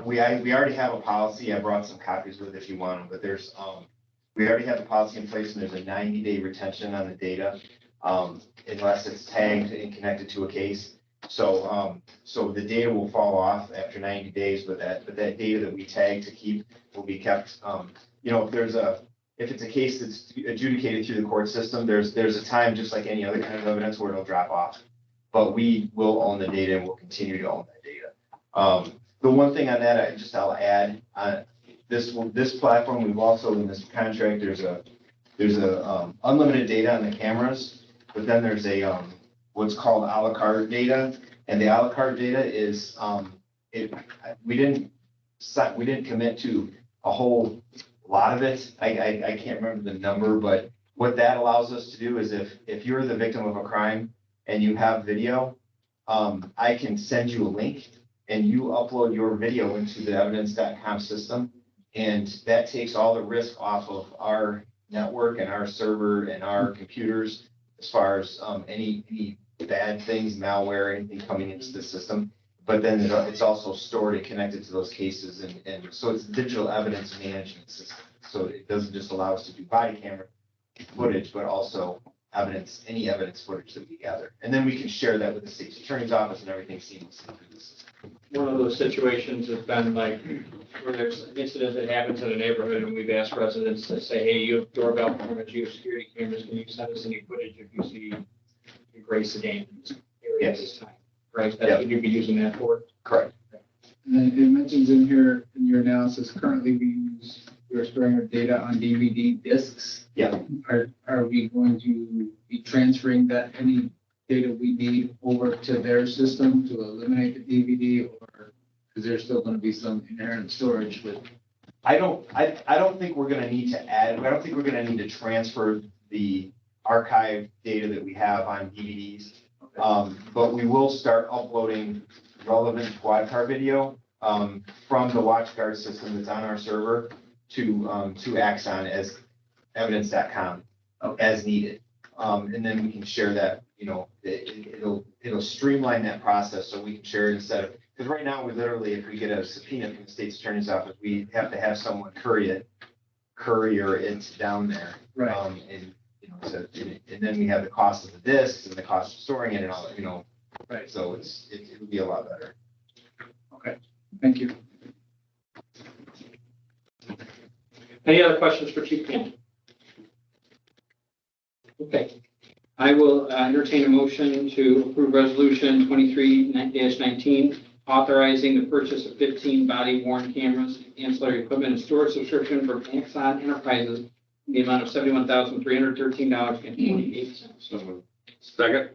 we already have a policy. I brought some copies with if you want them, but there's We already have the policy in place, and there's a 90-day retention on the data, unless it's tagged and connected to a case. So, so the data will fall off after 90 days, but that data that we tag to keep will be kept. You know, if it's a case that's adjudicated through the court system, there's a time, just like any other kind of evidence, where it'll drop off. But we will own the data and we'll continue to own that data. The one thing on that, I'll add, this platform, we've also, in this contract, there's a unlimited data on the cameras, but then there's a, what's called a la carte data. And the a la carte data is, we didn't commit to a whole lot of it. I can't remember the number, but what that allows us to do is if you're the victim of a crime and you have video, I can send you a link and you upload your video into the evidence.com system. And that takes all the risk off of our network and our server and our computers as far as any bad things, malware, anything coming into the system. But then it's also stored and connected to those cases. And so it's a digital evidence management system. So it doesn't just allow us to do body camera footage, but also any evidence footage that we gather. And then we can share that with the state's attorney's office and everything seamlessly through the system. One of those situations has been like where there's an incident that happens in a neighborhood and we've asked residents to say, hey, you have doorbell cameras, you have security cameras, can you send us any footage if you see a gray sedan in this area at this time? Right, that's what you'd be using that for? Correct. And then it mentions in here, in your analysis, currently we're storing our data on DVD discs. Yeah. Are we going to be transferring any data we need over to their system to eliminate the DVD, or is there still going to be some inherent storage with? I don't think we're going to need to add, I don't think we're going to need to transfer the archive data that we have on DVDs. But we will start uploading relevant quad car video from the WatchGuard system that's on our server to Axon as evidence.com as needed. And then we can share that, you know, it'll streamline that process so we can share it instead of, because right now we literally, if we get a subpoena from the state's attorney's office, we have to have someone courier it down there. Right. And and then we have the cost of the discs and the cost of storing it and all that, you know. Right. So it would be a lot better. Okay, thank you. Any other questions for Chief Payne? Okay. I will entertain a motion to approve resolution 23-19, authorizing the purchase of 15 body worn cameras, ancillary equipment, and storage subscription from Axon Enterprises in the amount of $71,313.48. So moved. Second.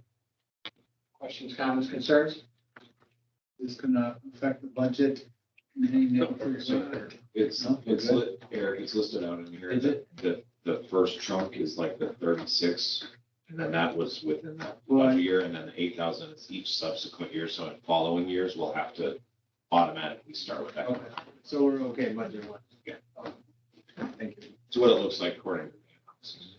Questions, comments, concerns? Is this gonna affect the budget? It's Eric, it's listed out in here. Is it? The first chunk is like the 36, and then that was within that Right. budget year, and then the 8,000 is each subsequent year. So in following years, we'll have to automatically start with that. Okay, so we're okay budget-wise? Yeah. Thank you. It's what it looks like according to the analysis.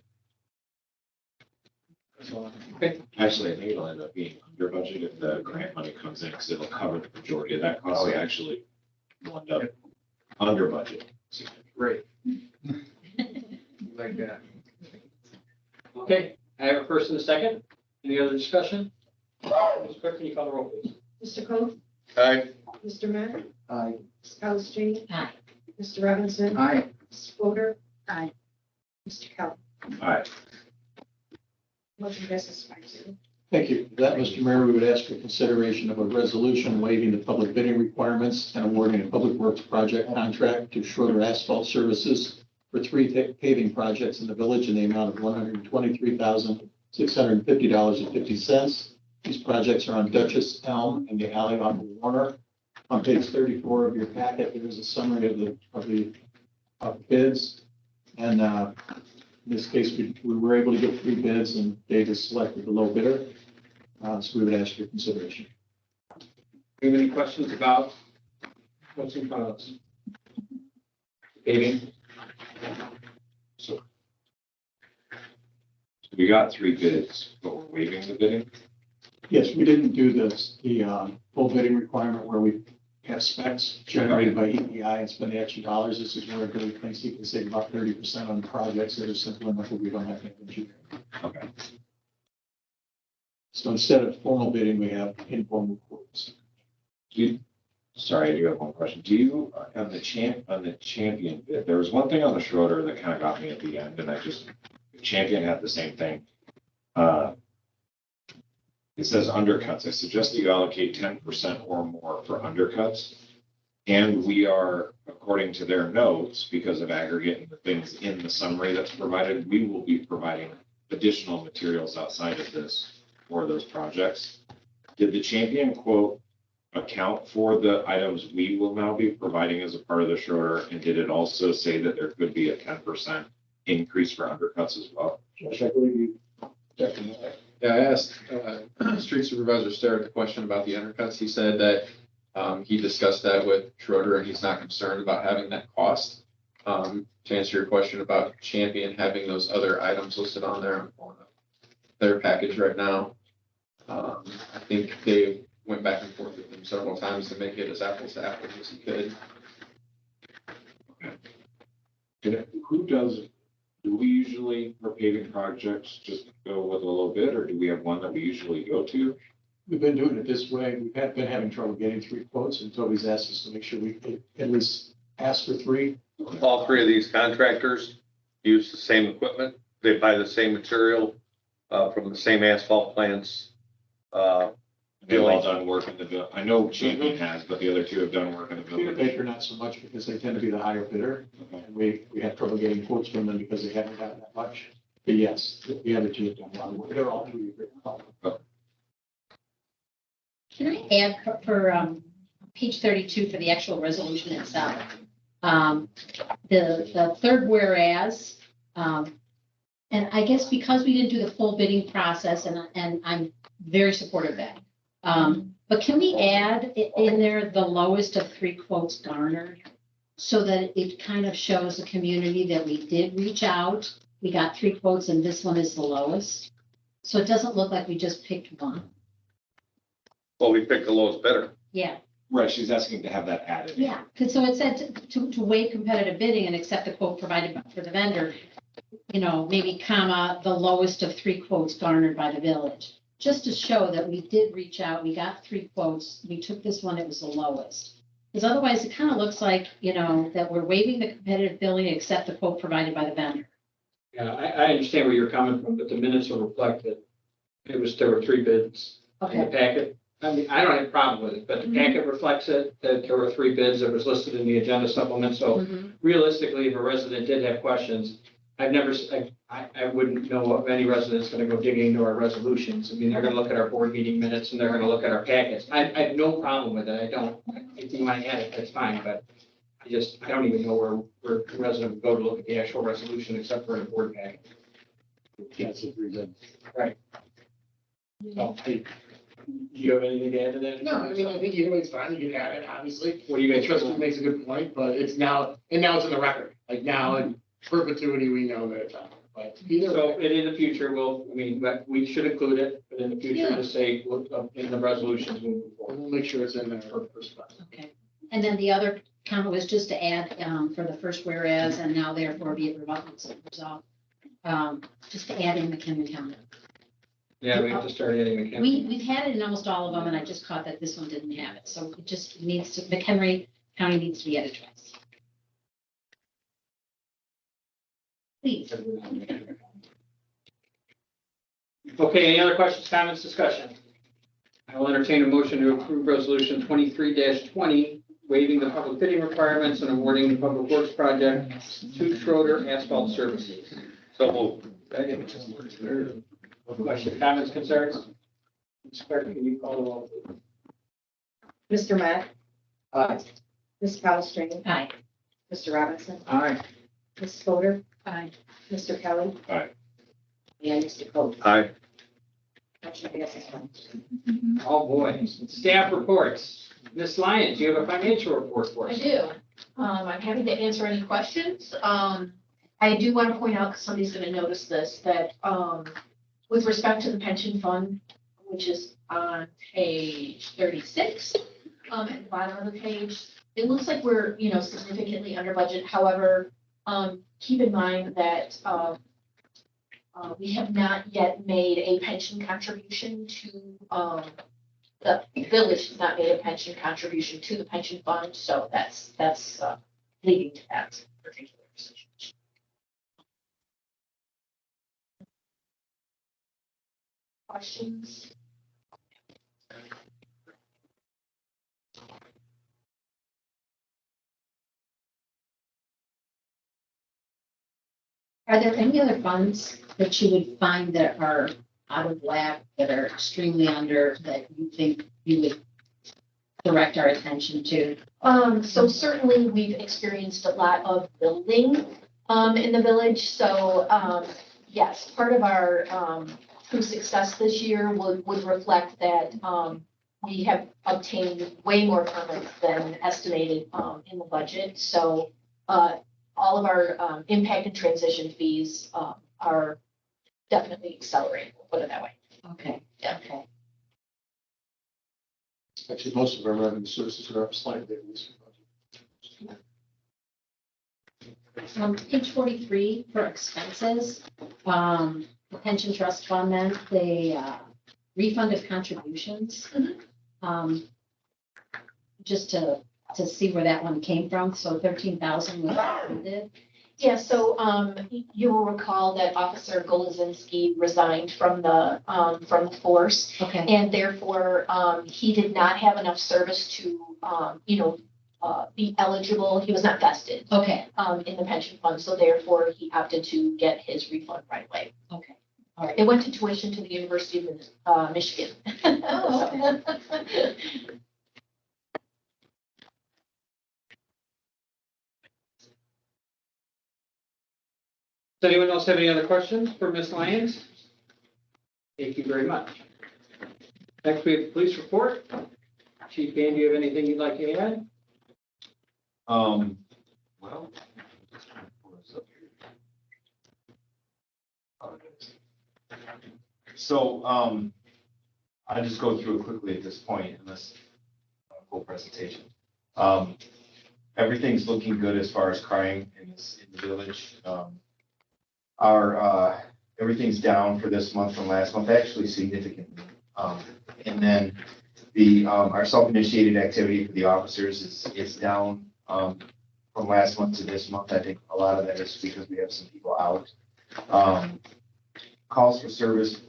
That's all I have. Okay. Actually, I think it'll end up being under budget if the grant money comes in, because it'll cover the majority of that cost. Oh, So yeah. actually, we'll end up under budget. Great. Like that. Okay, I have a first and a second. Any other discussion? Ms. Clerk, can you call the roll, please? Mr. Coe? Aye. Mr. Matt? Aye. Ms. Palastrellini? Aye. Mr. Robinson? Aye. Ms. Fodor? Aye. Mr. Kelly? Aye. Motion passes 5-0. Thank you. For that, Mr. Mayor, we would ask for consideration of a resolution waiving the public bidding requirements and awarding a public works project contract to Schroeder Asphalt Services for 3 paving projects in the village in the amount of $123,650.50. These projects are on Dutchess Elm and the alley off of Warner. On page 34 of your packet, there is a summary of the bids. And in this case, we were able to get 3 bids, and Davis selected the low bidder. So we would ask your consideration. Do you have any questions about what's in front of us? Paving? So we got 3 bids, but we're waiving the bidding. Yes, we didn't do the full bidding requirement where we have specs generated by EPI and spend the extra dollars. This is where it really thinks you can save about 30% on projects that are simple enough that we don't have to engineer. Okay. So instead of formal bidding, we have informal quotes. Sorry, I do have one question. Do you, on the champion bid, there was one thing on the Schroeder that kind of got me at the end, and champion had the same thing. It says undercuts. I suggest you allocate 10% or more for undercuts. And we are, according to their notes, because of aggregate and the things in the summary that's provided, we will be providing additional materials outside of this for those projects. Did the champion quote account for the items we will now be providing as a part of the Schroeder? And did it also say that there could be a 10% increase for undercuts as well? Josh, I believe you definitely. Yeah, I asked Street Supervisor Starrett a question about the undercuts. He said that he discussed that with Schroeder and he's not concerned about having that cost. To answer your question about Champion having those other items listed on there, I'm pulling up their package right now. I think they went back and forth with them several times to make it as apples to apples as he could. Okay. Who does, do we usually, for paving projects, just go with a little bit, or do we have one that we usually go to? We've been doing it this way. We've been having trouble getting 3 quotes, and Toby's asked us to make sure we at least ask for 3. All 3 of these contractors use the same equipment. They buy the same material from the same asphalt plants. They've all done work in the bill. I know Champion has, but the other 2 have done work in the Peter village. Baker, not so much because they tend to be the higher bidder. And we had trouble getting quotes from them because they haven't gotten that much. But yes, the other 2 have done a lot of work. They're all 3 great. Can I add for page 32 for the actual resolution itself? The third whereas, and I guess because we didn't do the full bidding process, and I'm very supportive of that. But can we add in there the lowest of 3 quotes garnered? So that it kind of shows the community that we did reach out. We got 3 quotes and this one is the lowest. So it doesn't look like we just picked one. Well, we picked the lowest bidder. Yeah. Right, she's asking to have that added. Yeah, because so it said to waive competitive bidding and accept the quote provided for the vendor, you know, maybe comma, the lowest of 3 quotes garnered by the village. Just to show that we did reach out, we got 3 quotes, we took this one, it was the lowest. Because otherwise it kind of looks like, you know, that we're waiving the competitive bidding and accept the quote provided by the vendor. Yeah, I understand where you're coming from, but the minutes will reflect that there were 3 bids in the packet. I mean, I don't have a problem with it, but the packet reflects it, that there were 3 bids that was listed in the agenda supplement. So realistically, if a resident did have questions, I wouldn't know of any resident's going to go digging into our resolutions. I mean, they're going to look at our board meeting minutes and they're going to look at our packets. I have no problem with it. I don't. If you want to add it, that's fine, but I don't even know where a resident would go to look at the actual resolution except for a board packet. That's a 3 bid. Right. So, hey, do you have anything to add to that? No, I mean, I think either way is fine. You can add it, obviously. What do you guys? Trustee makes a good point, but it's now, and now it's in the record. Like now in perpetuity, we know that it's out. But either So, way. and in the future, we should include it, but in the future, just say, in the resolutions moving forward. We'll make sure it's in there for spot. Okay. And then the other comment was just to add for the first whereas and now therefore be it resolved. Just to add in McHenry County. Yeah, we have to start adding the. We've had it in almost all of them, and I just caught that this one didn't have it. So it just needs to, McHenry County needs to be added twice. Please. Okay, any other questions, comments, discussion? I will entertain a motion to approve resolution 23-20, waiving the public bidding requirements and awarding the public works project to Schroeder Asphalt Services. So moved. Questions, comments, concerns? Ms. Clerk, can you call the roll? Mr. Matt, Aye. Ms. Palastrellini, Aye. Mr. Robinson, Aye. Ms. Fodor, Aye. Mr. Kelly. Aye. And Mr. Coe. Aye. Motion passes 1. Oh, boy. Staff reports. Ms. Lyons, do you have a financial report for I us? do. I'm happy to answer any questions. I do want to point out, because somebody's going to notice this, that with respect to the pension fund, which is on page 36, at the bottom of the page. It looks like we're, significantly under budget. However, keep in mind that, we have not yet made a pension contribution to, the village has not made a pension contribution to the pension fund, so that's leading to that particular decision. Questions? Are there any other funds that you would find that are out of whack, that are extremely under, that you think you would direct our attention to? So certainly we've experienced a lot of building, in the village. So, yes, part of our, true success this year would reflect that, we have obtained way more permits than estimated, in the budget. So, all of our, impact and transition fees, are definitely accelerating, we'll put it that way. Okay, Yeah. okay. Actually, most of our revenue sources are up slightly. Page 43 for expenses, the pension trust fund, then the refund of contributions. Just to see where that one came from, so 13,000 was funded. Yeah, so, you will recall that Officer Golizinski resigned from the force. Okay, And therefore, he did not have enough service to, be eligible. He was not vested, okay, in the pension fund. So therefore, he opted to get his refund right away. okay, all right. It went to tuition to the University of Michigan. Oh, okay. Does anyone else have any other questions for Ms. Lyons? Thank you very much. Next, we have the police report. Chief Dan, do you have anything you'd like to add? Well. So, I'll just go through it quickly at this point, unless full presentation. Everything's looking good as far as crime in the village. Everything's down for this month from last month, actually significantly. And then our self-initiated activity for the officers is down, from last month to this month. I think a lot of that is because we have some people out. Calls for service,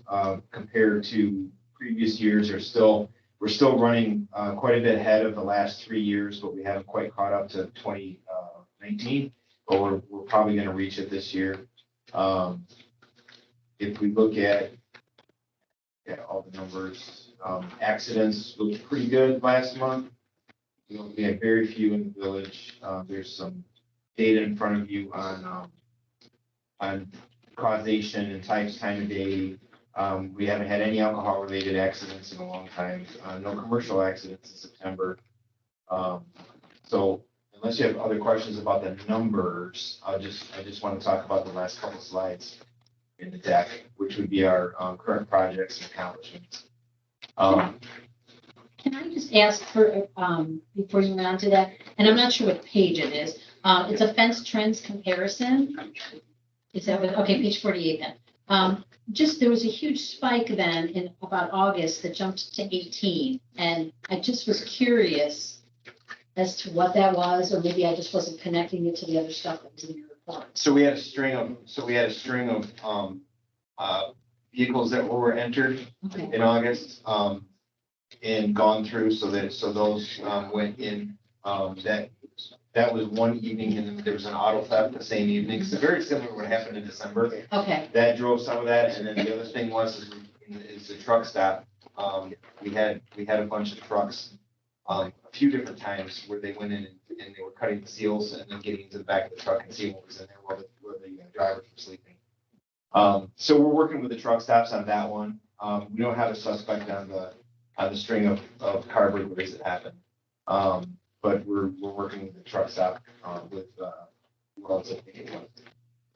compared to previous years we're still running, quite a bit ahead of the last 3 years, but we haven't quite caught up to 2019, but we're probably gonna reach it this year. If we look at all the numbers, accidents looked pretty good last month. We had very few in the village. There's some data in front of you on causation and types, time of day. We haven't had any alcohol-related accidents in a long time. No commercial accidents in September. So unless you have other questions about the numbers, I just want to talk about the last couple slides in the deck, which would be our current projects and accomplishments. Can I just ask for, before you move on to that, and I'm not sure what page it is, it's offense trends comparison. Is that what, okay, page 48 then. There was a huge spike then in about August that jumped to 18. And I just was curious as to what that was, or maybe I just wasn't connecting it to the other stuff that was in your report. So we had a string of vehicles that were entered in August, and gone through, so those went in, that was one evening, and then there was an auto theft the same evening. So very similar to what happened in December. Okay, That drove some of that, and then the other thing is the truck stop. We had a bunch of trucks, a few different times where they went in and they were cutting the seals and then getting into the back of the truck and seeing what was in there while the drivers were sleeping. So we're working with the truck stops on that one. We don't have a suspect on the string of car burglaries that happened. But we're working with the truck stop, with, what else I think it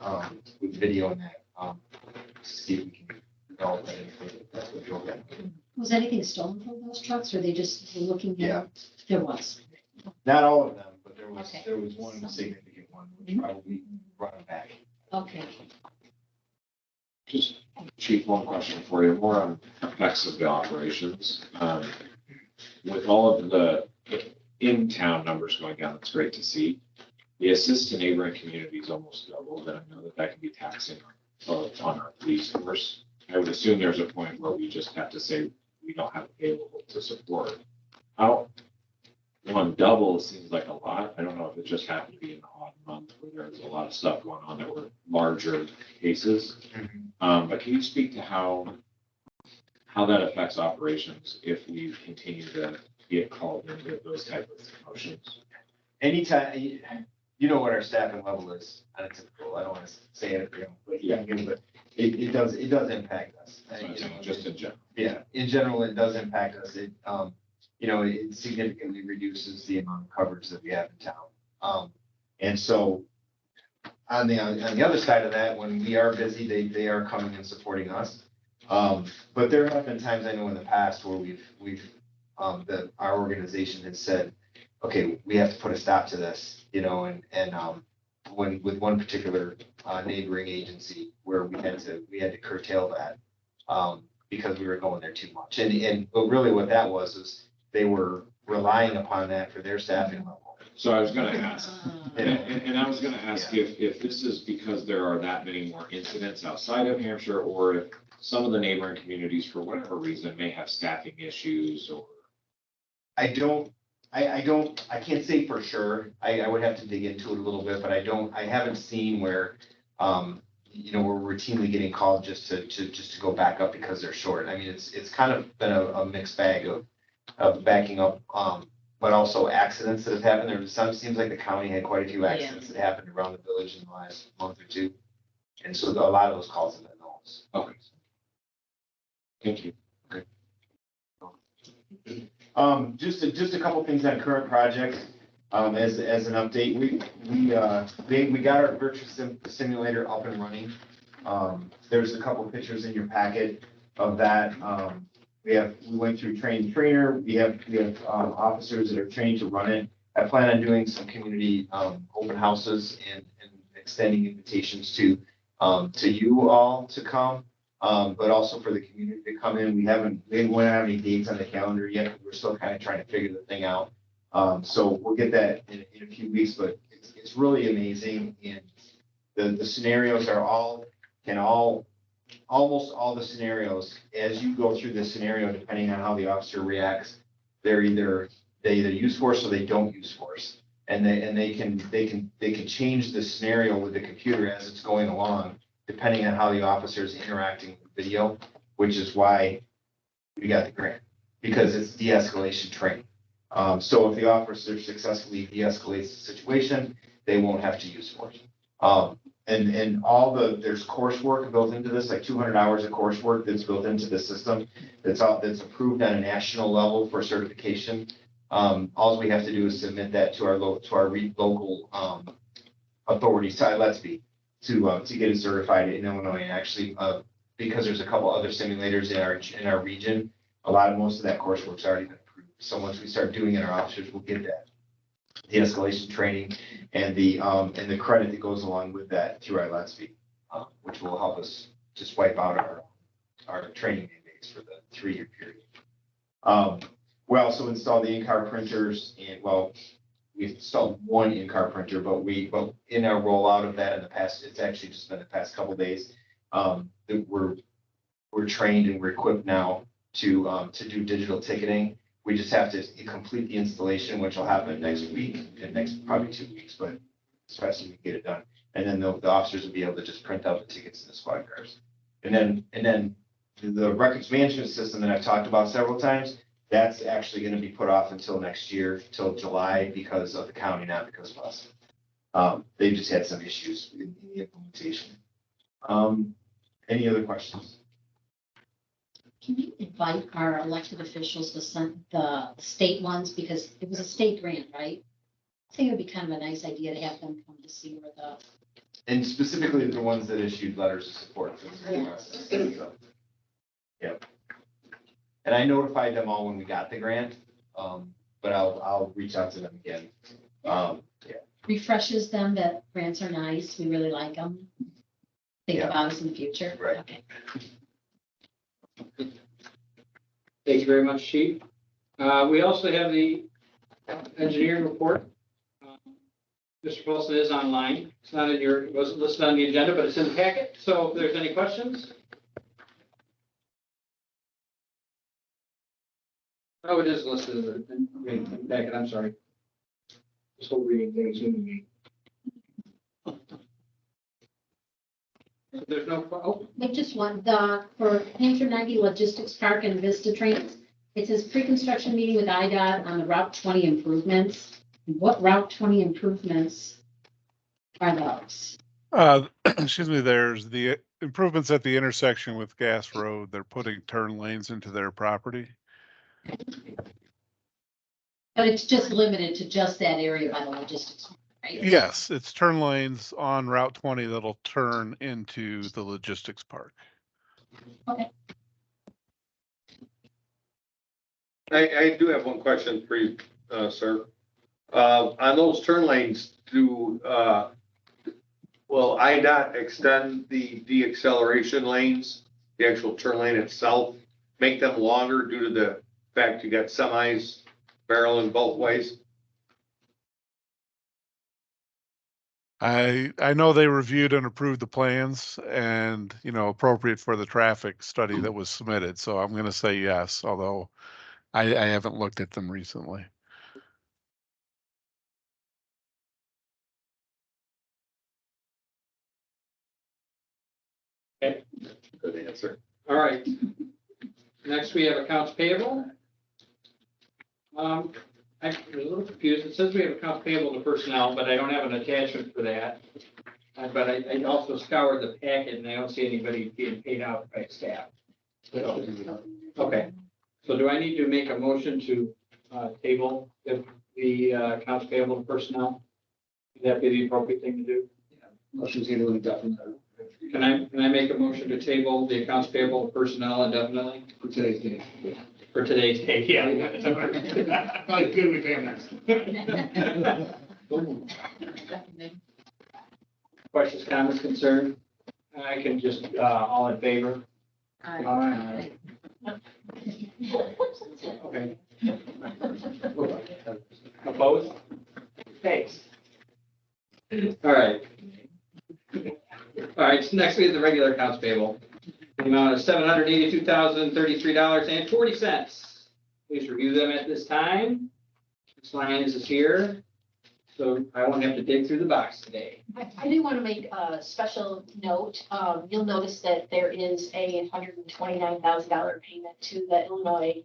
was, with video and that, to see if we can develop that that would be okay. Was anything stolen from those trucks or they just were looking? at- Yeah. There was. Not all of them, but Okay. there was one significant one, which probably brought them back. Okay. Just, Chief, one question for you, more on effects of the operations. With all of the in-town numbers going down, it's great to see. The assist to neighboring communities almost doubled, and I know that can be taxing on our police force. I would assume there's a point where we just have to say we don't have available to support. How, one double seems like a lot. I don't know if it just happened to be an odd month where there was a lot of stuff going on that were larger cases. But can you speak to how that affects operations if we continue to get called into those type of motions? Anytime, you know what our staffing level is, and it's typical, I don't want to say it, but it does impact us. Just in general. Yeah, in general, it does impact us. It significantly reduces the amount of coverage that we have in town. And so on the other side of that, when we are busy, they are coming and supporting us. But there have been times I know in the past where our organization has said, okay, we have to put a stop to this, when with one particular neighboring agency where we had to curtail that because we were going there too much. But really what that was they were relying upon that for their staffing level. So I was gonna ask, and I was gonna ask if this is because there are that many more incidents outside of Hampshire, or if some of the neighboring communities, for whatever reason, may have staffing issues or. I can't say for sure. I would have to dig into it a little bit, but I haven't seen where, we're routinely getting called just to go back up because they're short. I mean, it's kind of been a mixed bag of backing up, but also accidents that have happened. Seems like the county had quite a few accidents that happened around the village in the last month or two. And so a lot of those calls have been those. Okay. Thank you. Just a couple things on current projects, as an update. We got our virtual simulator up and running. There's a couple pictures in your packet of that. We went through trainer. We have officers that are trained to run it. I plan on doing some community open houses and extending invitations to you all to come. But also for the community to come in. We don't have any dates on the calendar yet. We're still kind of trying to figure the thing out. So we'll get that in a few weeks, but it's really amazing. And the scenarios are almost all the scenarios, as you go through the scenario, depending on how the officer reacts, they either use force or they don't use force. And they can change the scenario with the computer as it's going along, depending on how the officer is interacting with video, which is why we got the grant, because it's de-escalation training. So if the officer successfully de-escalates the situation, they won't have to use force. And there's coursework built into this, like 200 hours of coursework that's built into the system that's approved on a national level for certification. All we have to do is submit that to our local authorities, to get it certified in Illinois. And actually, because there's a couple other simulators in our region, most of that coursework's already been approved. So once we start doing it, our officers will get that de-escalation training and the credit that goes along with that through ILETSB, which will help us just wipe out our training mandates for the 3-year period. We also installed the in-car printers, and we installed one in-car printer, but in our rollout of that in the past, it's actually just been the past couple of days, that we're trained and we're equipped now to do digital ticketing. We just have to complete the installation, which will happen next week, and next probably 2 weeks, but as fast as we can get it done. And then the officers will be able to just print out the tickets in the squad cars. And then the records management system that I've talked about several times, that's actually going to be put off until next year, till July, because of the county, not because of us. They just had some issues in the implementation. Any other questions? Can you invite our elected officials to send the state ones, because it was a state grant, right? I think it would be kind of a nice idea to have them come to see where And specifically the ones that issued letters of support. For the And I notified them all when we got the grant, but I'll reach out to them again. Refreshes them that grants are nice. We really like them. Think Yeah. about us in the future. Right. Okay. Thank you very much, Chief. We also have the engineering report. Mr. Wilson is online. It's not in your, it wasn't listed on the agenda, but it's in the packet. So if there's any questions? Oh, it is listed in the packet. I'm sorry. Just whole reading things. There's no, oh, I just want for Hampshire 90 Logistics Park and Vista Trains, it says pre-construction meeting with IDOT on the Route 20 improvements. What Route 20 improvements are those? Excuse me, there's the improvements at the intersection with Gas Road. They're putting turn lanes into their property. But it's just limited to just that area by the logistics, park, right? Yes, it's turn lanes on Route 20 that'll turn into the logistics park. Okay. I do have one question for you, sir. On those turn lanes, will IDOT extend the deceleration lanes, the actual turn lane itself, make them longer due to the fact you got semis barreling both ways? I know they reviewed and approved the plans and, appropriate for the traffic study that was submitted. So I'm going to say yes, although I haven't looked at them recently. okay. Good answer. All right. Next, we have accounts payable. I'm a little confused. It says we have accounts payable to personnel, but I don't have an attachment for that. But I also scoured the packet and I don't see anybody being paid out by staff. So, okay. So do I need to make a motion to table the accounts payable to personnel? Would that be the appropriate thing to do? Motion's either definitely Can I make a motion to table the accounts payable to personnel indefinitely? for today's day. For today's date, yeah. Probably good we pay them next. Questions, comments, concerns? I can just, all in favor? Aye. Okay. Opposed? Thanks. All right. All right, so next we have the regular accounts payable. The amount of $782,033.40. Please review them at this time. This line is here, so I won't have to dig through the box today. I do want to make a special note. You'll notice that there is a $129,000 payment to the Illinois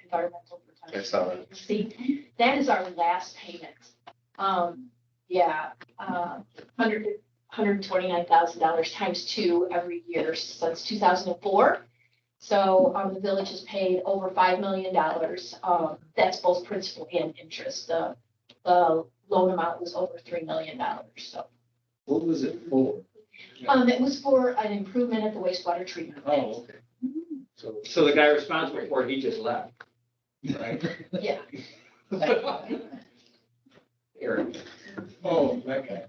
Environmental Protection. I saw that. See, that is our last payment. $129,000 times 2 every year since 2004. So the village has paid over $5 million. That's both principal and interest. The loan amount was over $3 million. So What was it for? it was for an improvement at the wastewater treatment plant. Oh, okay. So the guy responsible for it, he just left. Right? Yeah. Eric. Oh, that guy.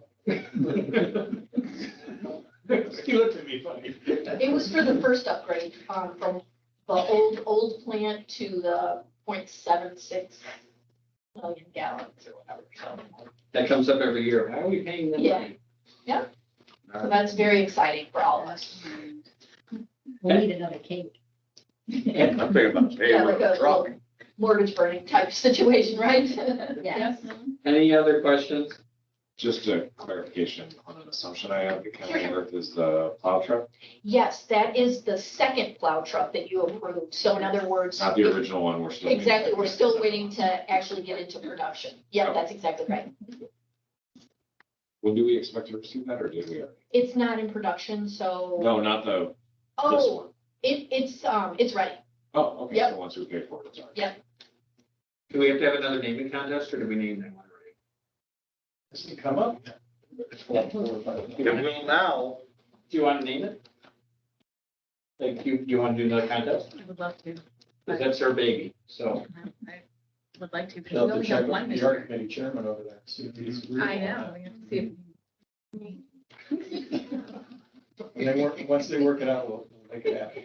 He looked at me funny. It was for the first upgrade from the old plant to the 0.76 million gallons or whatever. So, That comes up every year. How are we paying them? Yeah. Yeah. So that's very exciting for all of us. We need another cake. I'm thinking about Yeah, paying like for a a truck. little mortgage burning type situation, right? Yes. Any other questions? Just a clarification on an assumption I have, the county earth is the plow truck, Yes, that is the second plow truck that you approved. So in other words. not the original one, we're still. Exactly, we're still waiting to actually get into production. Yeah, that's exactly right. When do we expect to receive that, or did we? It's not in production, so. No, not this Oh, one. it's ready. Oh, okay, Yep. so once we pay for it, sorry. Yep. Do we have to have another naming contest or do we name that one already? Does it come up? It will now. Do you want to name it? Like, do you want to do another contest? I would love to. Because that's her baby, so. I would like to, because we They'll have only to have check one with the this art year. committee chairman over there. See if he's. I know, we have to see When they work, once they work it out, we'll make it happen.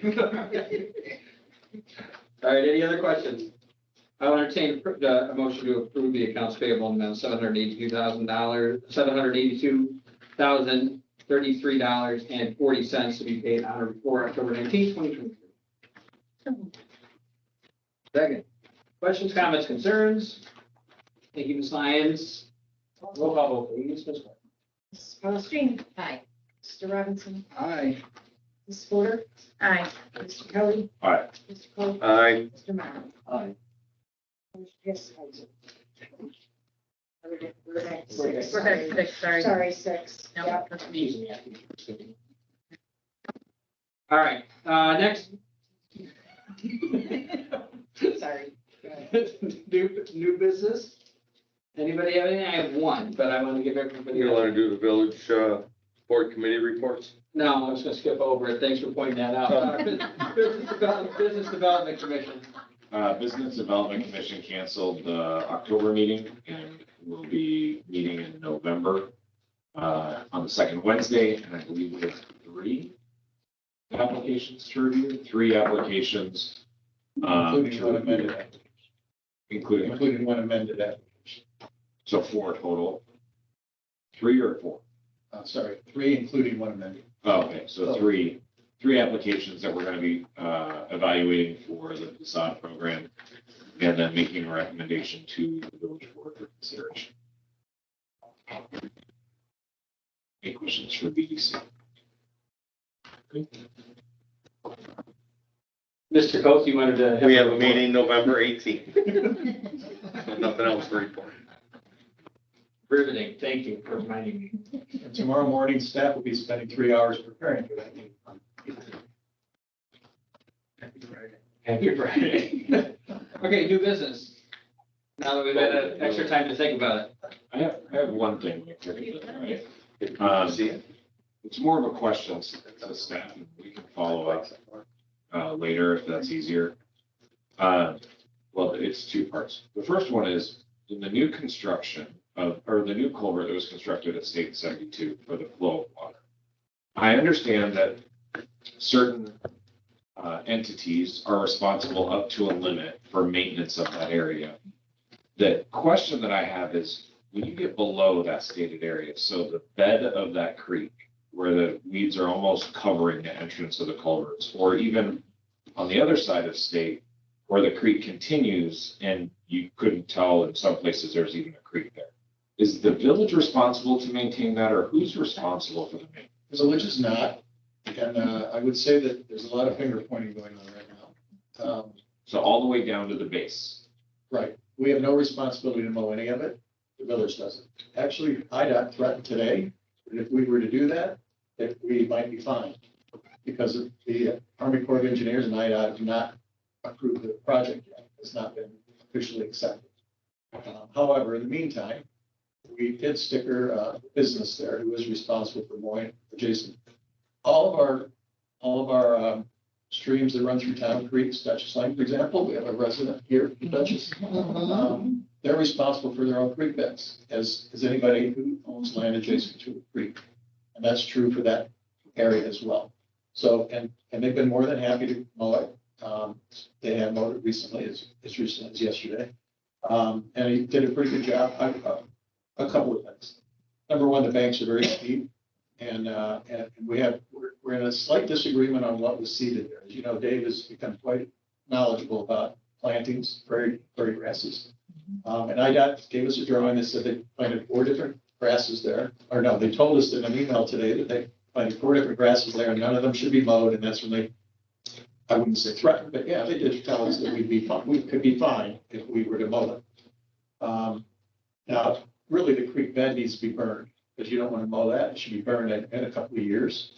All right, any other questions? I'll entertain a motion to approve the accounts payable amount $782,033.40 to be paid on or before October 19th, 2023. Second. Questions, comments, concerns? Thank you, Ms. Lyons. Roll call vote, please, Ms. Clark. Mrs. Palastrellini. Aye. Mr. Robinson. Aye. Mrs. Fodor. Aye. Mr. Kelly. Aye. Mr. Coe. Aye. Mr. Marne. Aye. Motion passes 5-0. We're back to We're back. six. We're back to 6, sorry. Sorry, 6. No, Yep. that's me. Easy, yeah. All right, next. Sorry. New business? Anybody have anything? I have one, but I want to give everybody. You want to do the village, board committee reports? No, I was gonna skip over it. Thanks for pointing that out. Business Development Commission. Business Development Commission canceled the October meeting and will be meeting in November on the second Wednesday, and I believe we have 3 applications to review, 3 applications. Including one amended application. Including one amended application. So 4 total. 3 or 4? Sorry, 3 including one amended. Oh, okay, so 3 applications that we're going to be evaluating for the facade program, and then making a recommendation to the village board for consideration. Any questions for BDC? Mr. Coates, you wanted to? We have a meeting November 18th. Nothing else to report. Riveting. Thank you for reminding me. And tomorrow morning, staff will be spending 3 hours preparing for that meeting. Happy Friday. Happy Friday. Okay, new business. Now that we've had extra time to think about it. I have one thing. Right? See it? It's more of a question to staff. We can follow up later if that's easier. Well, it's 2 parts. The first one is in the new construction or the new culvert that was constructed at State 72 for the flow of water. I understand that certain entities are responsible up to a limit for maintenance of that area. The question that I have is, when you get below that stated area, so the bed of that creek, where the weeds are almost covering the entrance of the culverts, or even on the other side of state, where the creek continues and you couldn't tell in some places there's even a creek there. Is the village responsible to maintain that, or who's responsible for the maintenance? The village is not, and I would say that there's a lot of finger pointing going on right now. So all the way down to the base. Right, we have no responsibility to mow any of it, the village doesn't. Actually, IDOT threatened today that if we were to do that, that we might be fined, because of the Army Corps of Engineers and IDOT have not approved the project yet. It's not been officially accepted. However, in the meantime, we did sticker a business there who is responsible for mowing adjacent. All of our streams that run through town, creeks, Dutchess Lane, for example, we have a resident here in Dutchess. They're responsible for their own creek beds, as anybody who owns land adjacent to a creek. And that's true for that area as well. So, and they've been more than happy to mow it. They have mowed it recently, as recently as yesterday. And he did a pretty good job. A couple of things. Number one, the banks are very steep, and we're in a slight disagreement on what was seeded there. As you know, Dave has become quite knowledgeable about plantings, prairie grasses. And IDOT gave us a drawing that said they planted 4 different grasses there. Or no, they told us in an email today that they planted 4 different grasses there, and none of them should be mowed. And that's when they, I wouldn't say threatened, but yeah, they did tell us that we could be fine if we were to mow it. Now, really, the creek bed needs to be burned, because you don't want to mow that. It should be burned in a couple of years.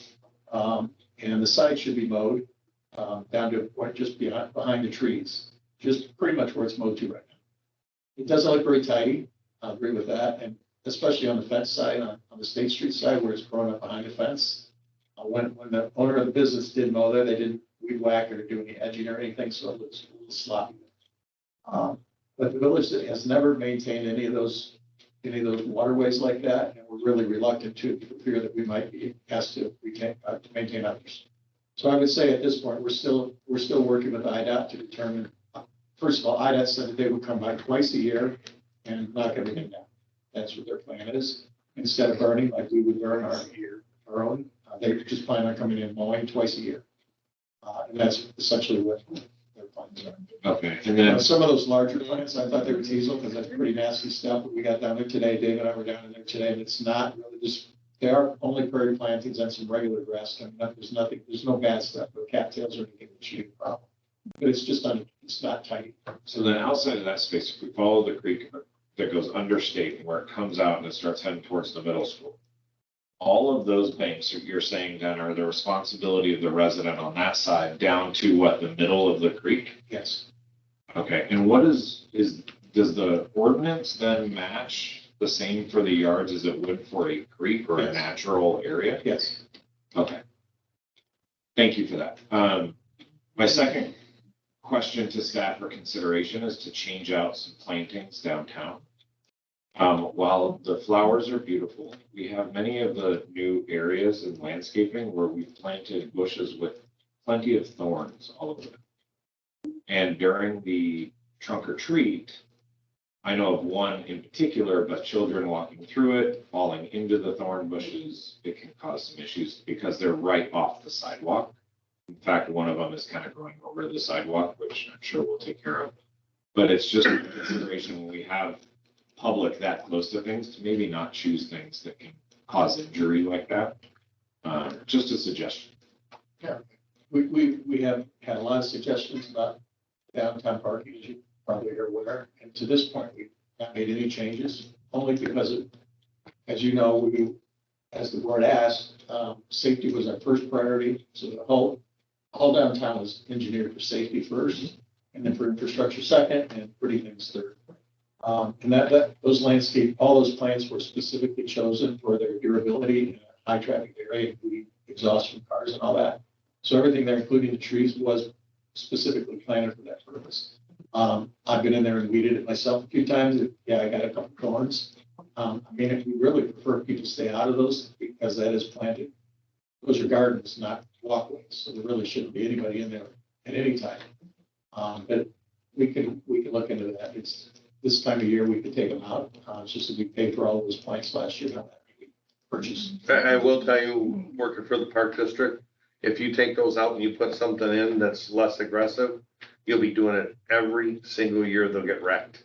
And the side should be mowed down to a point just behind the trees, just pretty much where it's mowed to right now. It doesn't look very tidy. I agree with that. And especially on the fence side, on the State Street side, where it's grown up behind the fence. When the owner of the business did mow there, they didn't weed whack or do any edging or anything, so it was a little sloppy. But the village has never maintained any of those waterways like that, and we're really reluctant to, for fear that we might be asked to maintain others. So I would say at this point, we're still working with IDOT to determine, first of all, IDOT said that they would come by twice a year and knock everything down. That's what their plan is. Instead of burning like we would burn our own, they just plan on coming in mowing twice a year. And that's essentially what their plans are. Okay, and then, Some of those larger plants, I thought they were diesel because that's pretty nasty stuff. But we got down there today, Dave and I were down in there today, and it's not really just, they are only prairie plantings and some regular grass. I mean, there's no bad stuff, no cattails or anything that should be a problem. But it's just, it's not tight. so then outside of that space, if we follow the creek that goes under state and where it comes out and it starts heading towards the middle school, all of those banks that you're saying then are the responsibility of the resident on that side down to what, the middle of the creek? Yes. Okay, and what does the ordinance then match the same for the yards as it would for a creek or a Yes. natural area? Yes. Okay. Thank you for that. My second question to staff for consideration is to change out some plantings downtown. While the flowers are beautiful, we have many of the new areas in landscaping where we've planted bushes with plenty of thorns all over them. And during the trunk or treat, I know of one in particular, but children walking through it, falling into the thorn bushes, it can cause some issues because they're right off the sidewalk. In fact, one of them is kind of growing over the sidewalk, which I'm sure we'll take care of. But it's just a consideration when we have public that close to things to maybe not choose things that can cause injury like that. Just a suggestion. Yeah. We have had a lot of suggestions about downtown parking, as you probably are aware. And to this point, we've not made any changes, only because of, as you know, as the board asked, safety was our first priority. So the whole downtown was engineered for safety first, and then for infrastructure second, and pretty things third. And those all those plants were specifically chosen for their durability in a high traffic area, including exhaust from cars and all that. So everything there, including the trees, was specifically planted for that purpose. I've been in there and weeded it myself a few times. Yeah, I got a couple thorns. I mean, if we really prefer people stay out of those because that is planted. Those are gardens, not walkways. So there really shouldn't be anybody in there at any time. But we can look into that. It's this time of year we could take them out. It's just that we paid for all of those plants last year. Not that we purchased. I will tell you, working for the park district, if you take those out and you put something in that's less aggressive, you'll be doing it every single year. They'll get wrecked.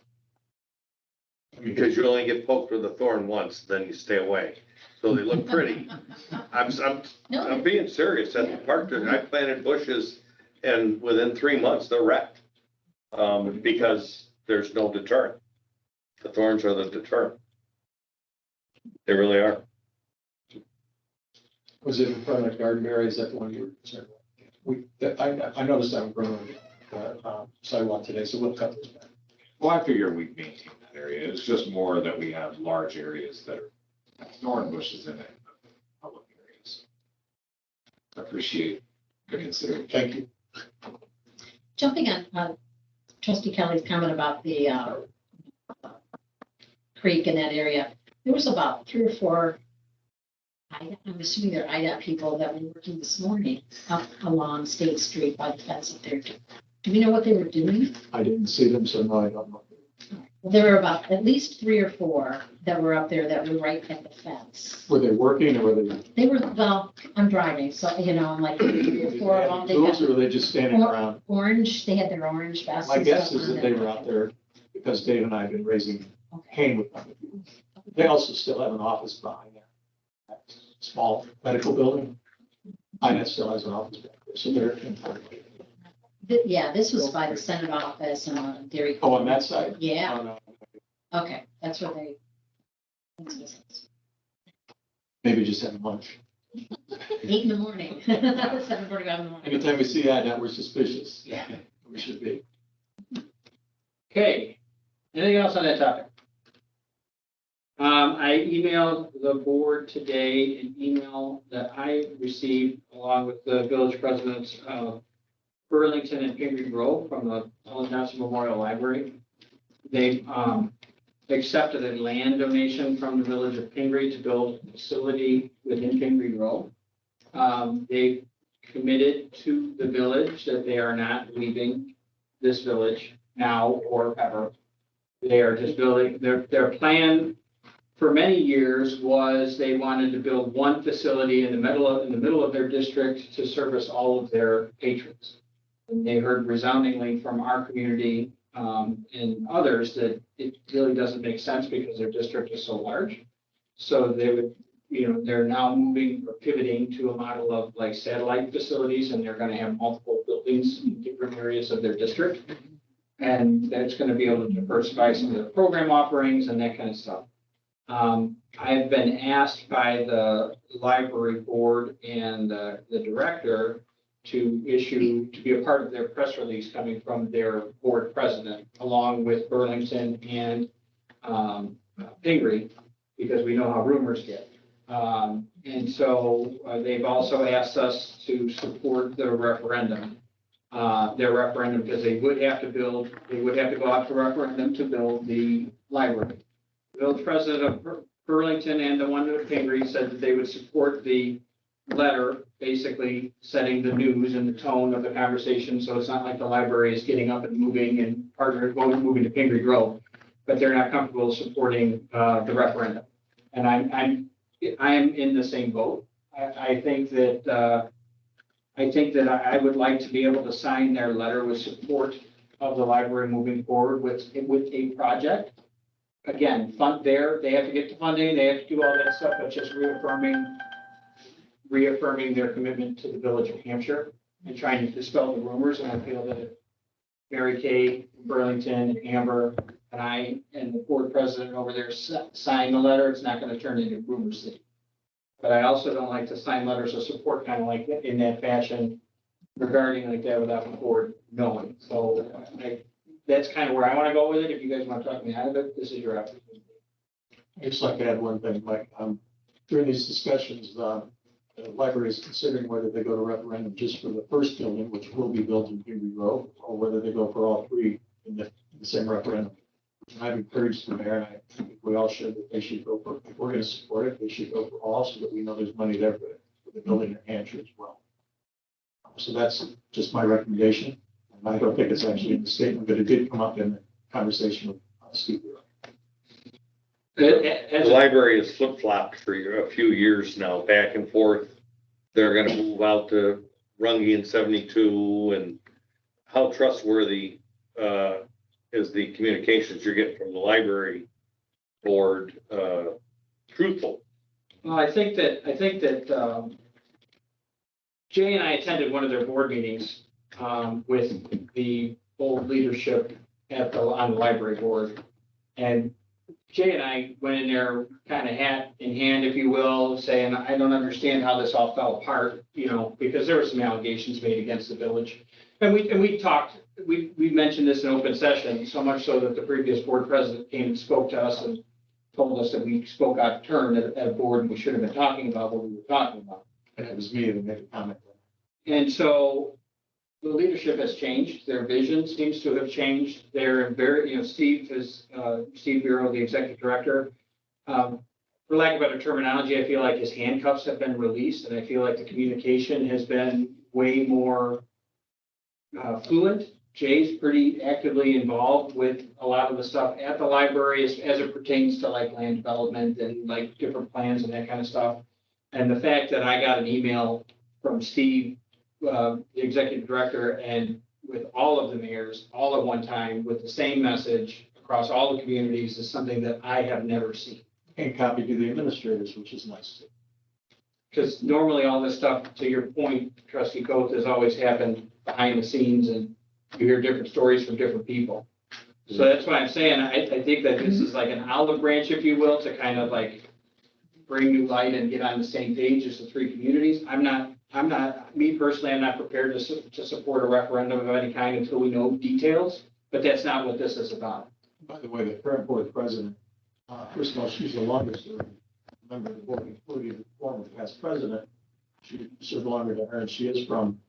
Because you only get poked with a thorn once, then you stay away. So they look pretty. I'm being serious. At the park, I planted bushes and within 3 months they're wrecked. Because there's no deterrent. The thorns are the deterrent. They really are. Was it in front of Garden Berry? Is that the one you were concerned about? I noticed that one growing sidewalk today, so we'll cut those back. Well, I figure we maintain that area. It's just more that we have large areas that are thorn bushes in it, public areas. I appreciate the consideration. Thank you. Jumping on Trustee Kelly's comment about the creek in that area, there was about 3 or 4, I'm assuming they're IDOT people that were working this morning up along State Street by the fence up there. Do we know what they were doing? I didn't see them, so no, I don't know. Well, there were about at least 3 or 4 that were up there that were right at the fence. Were they working or were they? They were, well, I'm driving, so, I'm like 3 or 4 of them. They Tools got or were they just standing around? orange, they had their orange vests. My and guess stuff is on that they them. were out there because Dave and I have been raising Okay. cane with them. They also still have an office behind that small medical building. INET still has an office back there, so they're in. Yeah, this was by the Senate office and Dairy. Oh, on that side? Yeah, Oh, no. okay, that's where they. Maybe just having lunch. 8 in the morning, 7:45 in the morning. Anytime we see that, we're suspicious. Yeah. We should be. Okay, anything else on that topic? I emailed the board today an email that I received along with the village presidents of Burlington and Pingree Grove from the Ellen Johnson Memorial Library. They accepted a land donation from the village of Pingree to build a facility within Pingree Grove. They committed to the village that they are not leaving this village now or ever. They are just building, their plan for many years was they wanted to build one facility in the middle of their district to service all of their patrons. And they heard resoundingly from our community and others that it really doesn't make sense because their district is so large. So they would, they're now moving or pivoting to a model of like satellite facilities, and they're going to have multiple buildings in different areas of their district. And that's going to be able to diversify some of their program offerings and that kind of stuff. I've been asked by the library board and the director to be a part of their press release coming from their board president, along with Burlington and Pingree, because we know how rumors get. And so they've also asked us to support the referendum, because they would have to go out to referendum to build the library. The village president of Burlington and the one of Pingree said that they would support the letter, basically setting the news and the tone of the conversation. So it's not like the library is getting up and moving and moving to Pingree Grove, but they're not comfortable supporting the referendum. And I am in the same boat. I think that I would like to be able to sign their letter with support of the library moving forward with a project. Again, they have to get the funding, they have to do all that stuff, but just reaffirming their commitment to the village of Hampshire and trying to dispel the rumors. And I feel that if Mary Kay, Burlington, Amber, and I, and the board president over there sign the letter, it's not going to turn into rumor city. But I also don't like to sign letters of support kind of like that, in that fashion regarding like that without the board knowing. So that's kind of where I want to go with it. If you guys want to talk me out of it, this is your opportunity. I'd just like to add one thing, Mike. During these discussions, the library is considering whether they go to referendum just for the first building, which will be built in Pingree Grove, or whether they go for all three in the same referendum. And I've encouraged the mayor, and I think we all should, that they should go for, if we're going to support it, they should go for all, so that we know there's money there for the building in Hampshire as well. So that's just my recommendation. And I don't think it's actually in the statement, but it did come up in the conversation with Steve. The library has flip-flopped for a few years now, back and forth. They're gonna move out to Runge and 72, and how trustworthy is the communications you're getting from the library board truthful? Well, I think that Jay and I attended one of their board meetings with the old leadership on the library board. And Jay and I went in there kind of hat in hand, if you will, saying, I don't understand how this all fell apart, because there were some allegations made against the village. And we talked, we mentioned this in open session, so much so that the previous board president came and spoke to us and told us that we spoke out of turn at a board and we should have been talking about what we were talking about. And it was me that made a comment. And so the leadership has changed. Their vision seems to have changed. They're very, Steve Bureau, the executive director. For lack of better terminology, I feel like his handcuffs have been released, and I feel like the communication has been way more fluent. Jay's pretty actively involved with a lot of the stuff at the library as it pertains to like land development and like different plans and that kind of stuff. And the fact that I got an email from Steve, the executive director, and with all of the mayors all at one time with the same message across all the communities is something that I have never seen. And copy to the administrators, which is nice. Because normally all this stuff, to your point, Trustee Coates, has always happened behind the scenes, and you hear different stories from different people. So that's why I'm saying, I think that this is like an olive branch, if you will, to kind of like bring new light and get on the same page as the three communities. Me personally, I'm not prepared to support a referendum of any kind until we know details, but that's not what this is about. By the way, the current board president First of all, she's the longest serving member of the board, including the former past president. She served longer than her, and she is from,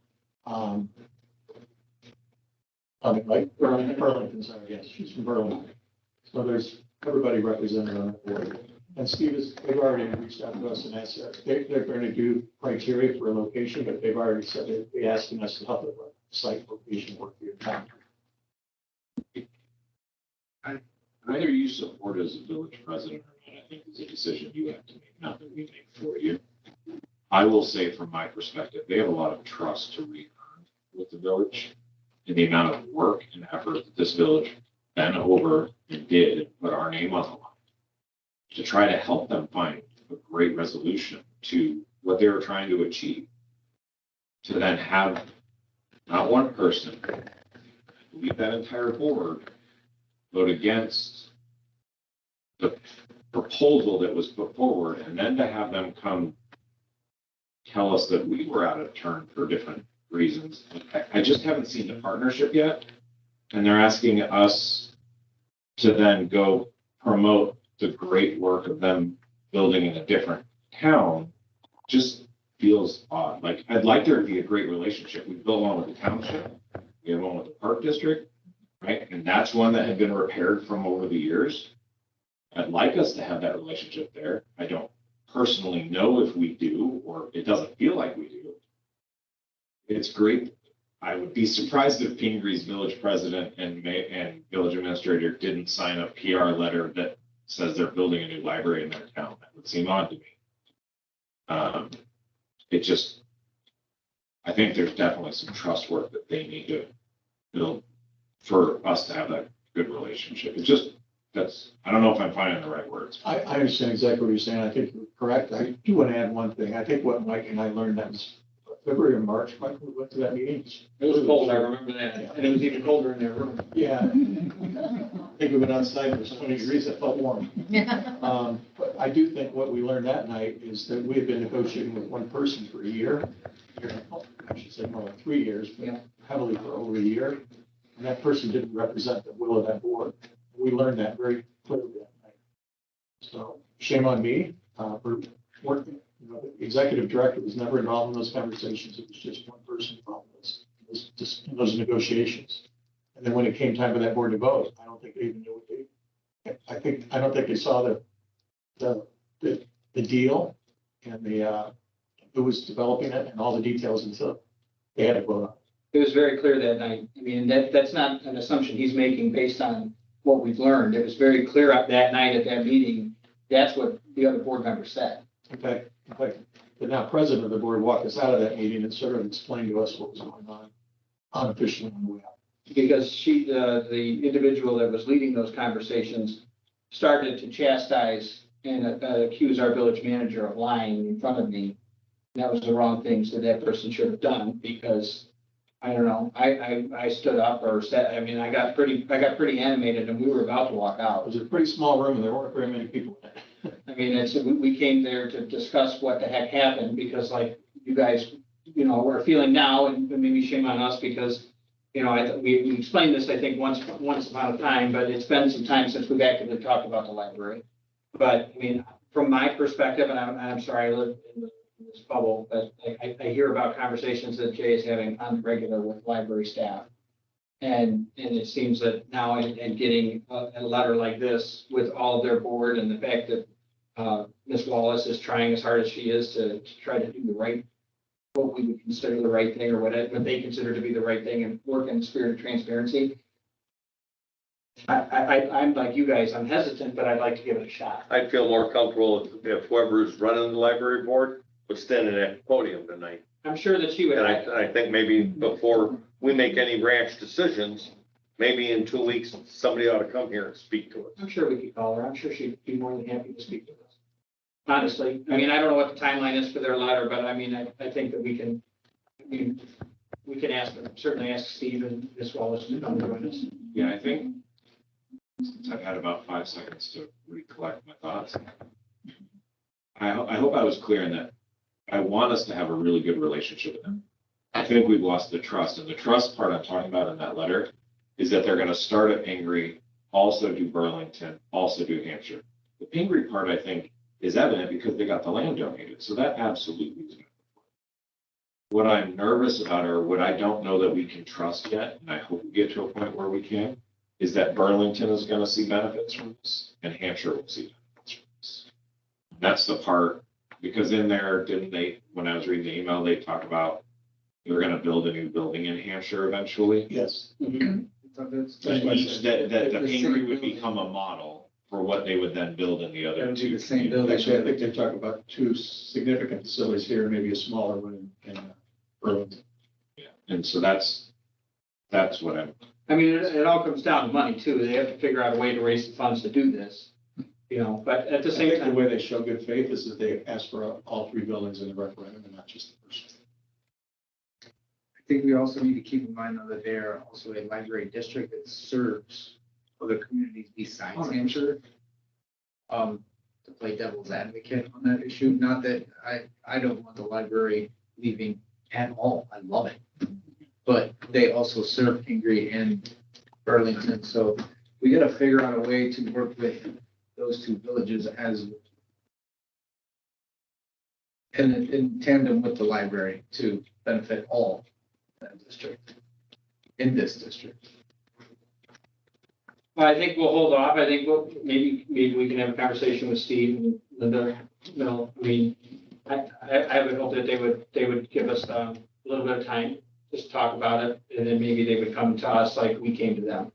Burlington, sorry, yes, she's from Burlington. So there's everybody represented on the board. And Steve is, they've already reached out to us and asked, they're going to do criteria for a location, but they've already said they're asking us to help with site location work for your town. Whether you support as a village president or not, I think is a decision you have to make, not that we make for you. I will say from my perspective, they have a lot of trust to re-earn with the village and the amount of work and effort that this village bent over and did and put our name on the line to try to help them find a great resolution to what they were trying to achieve. To then have not one person, I believe that entire board, vote against the proposal that was put forward, and then to have them come tell us that we were out of turn for different reasons. I just haven't seen the partnership yet. And they're asking us to then go promote the great work of them building in a different town. Just feels odd. Like, I'd like there to be a great relationship. We've built one with the township. We have one with the park district, right? And that's one that had been repaired from over the years. I'd like us to have that relationship there. I don't personally know if we do, or it doesn't feel like we do. It's great. I would be surprised if Pingree's village president and village administrator didn't sign a PR letter that says they're building a new library in their town. That would seem odd to me. It just, I think there's definitely some trust work that they need to build for us to have that good relationship. It's just, I don't know if I'm finding the right words. I understand exactly what you're saying. I think you're correct. I do want to add one thing. I think what Mike and I learned, that was February or March, Mike, we went to that meeting. It was cold, I remember that, and it was even colder in their room. Yeah. I think we went outside, it was 20 degrees, it felt warm. But I do think what we learned that night is that we had been negotiating with one person for a year, I should say more like 3 years, but heavily for over a year. And that person didn't represent the will of that board. We learned that very clearly that night. So shame on me for working. You know, the executive director was never involved in those conversations. It was just one person involved in those negotiations. And then when it came time for that board to vote, I don't think they even knew what I don't think they saw the deal and who was developing it and all the details until they had to vote on it. It was very clear that night. I mean, that's not an assumption he's making based on what we've learned. It was very clear up that night at that meeting. That's what the other board members said. In fact, the now president of the board walked us out of that meeting and sort of explained to us what was going on unofficially on the way out. Because the individual that was leading those conversations started to chastise and accuse our village manager of lying in front of me. And that was the wrong things that person should have done, because I don't know, I stood up or said, I mean, I got pretty animated and we were about to walk out. It was a pretty small room and there weren't very many people in it. I mean, we came there to discuss what the heck happened, because like you guys, you know, we're feeling now, and maybe shame on us because, you know, we explained this, I think, once upon a time, but it's been some time since we've actively talked about the library. But I mean, from my perspective, and I'm sorry, I live in this bubble, but I hear about conversations that Jay is having on the regular with library staff. And it seems that now and getting a letter like this with all of their board, and the fact that Ms. Wallace is trying as hard as she is to try to do what we would consider the right thing, or what they consider to be the right thing, and work in the spirit of transparency. I'm like you guys, I'm hesitant, but I'd like to give it a shot. I'd feel more comfortable if whoever's running the library board would stand in that podium tonight. I'm sure that she would. And I think maybe before we make any rash decisions, maybe in 2 weeks, somebody ought to come here and speak to us. I'm sure we could call her. I'm sure she'd be more than happy to speak to us. Honestly, I mean, I don't know what the timeline is for their letter, but I mean, I think that we can ask them, certainly ask Steve and Ms. Wallace to come join us. Yeah, I think since I've had about 5 seconds to recollect my thoughts, I hope I was clear in that I want us to have a really good relationship with them. I think we've lost the trust, and the trust part I'm talking about in that letter is that they're going to start at Pingree, also do Burlington, also do Hampshire. The Pingree part, I think, is evident because they got the land donated, so that absolutely is. What I'm nervous about, or what I don't know that we can trust yet, and I hope we get to a point where we can, is that Burlington is gonna see benefits from this, and Hampshire will see benefits from this. That's the part, because in there, didn't they, when I was reading the email, they talk about they're gonna build a new building in Hampshire eventually. Yes. That the Pingree would become a model for what they would then build in the That other would be two. the same building. Actually, I think they talk about two significant facilities here, maybe a smaller one in Burlington. Yeah, and so that's what I'm, I mean, it all comes down to money too. They have to figure out a way to raise the funds to do this. But at the I same think the time, way they show good faith is that they ask for all three buildings in the referendum and not just the first. I think we also need to keep in mind though that they are also a library district that serves other communities besides Hampshire. To play devil's advocate on that issue, not that I don't want the library leaving at all. I love it. But they also serve Pingree and Burlington, so we gotta figure out a way to work with those two villages as in tandem with the library to benefit all that district in this district. I think we'll hold off. I think maybe we can have a conversation with Steve and Linda. I mean, I would hope that they would give us a little bit of time just to talk about it, and then maybe they would come to us like we came to them.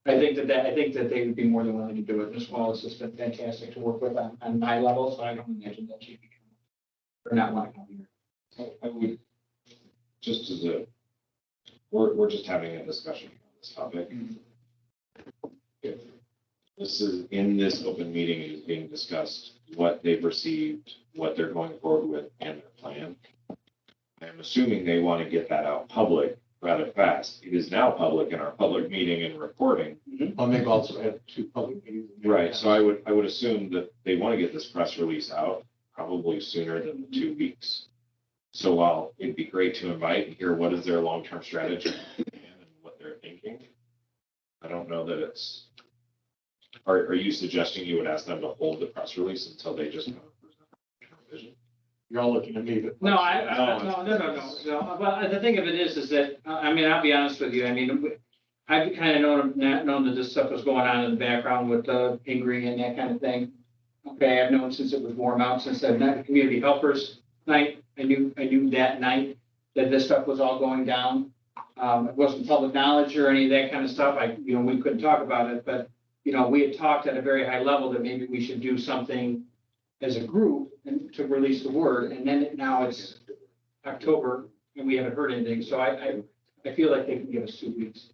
I think that they would be more than willing to do it. Ms. Wallace has been fantastic to work with on my level, so I don't imagine that she'd be or not want to come here. I would, just as we're just having a discussion on this topic. If this is, in this open meeting, it is being discussed what they've received, what they're going forward with, and their plan. I'm assuming they want to get that out public rather fast. It is now public in our public meeting and reporting. And they've also had two public meetings. Right, so I would assume that they want to get this press release out probably sooner than the 2 weeks. So while it'd be great to invite and hear what is their long-term strategy and what they're thinking, I don't know that it's, are you suggesting you would ask them to hold the press release until they just kind of present their vision? You're all looking at me, but. No, no. But the thing of it is that, I mean, I'll be honest with you. I mean, I've kind of known that this stuff was going on in the background with the Pingree and that kind of thing. Okay, I've known since it was warm out, since that night, community helpers night. I knew that night that this stuff was all going down. It wasn't public knowledge or any of that kind of stuff. We couldn't talk about it, but, we had talked at a very high level that maybe we should do something as a group and to release the word. And then now it's October and we haven't heard anything. So I feel like they can give us 2 weeks.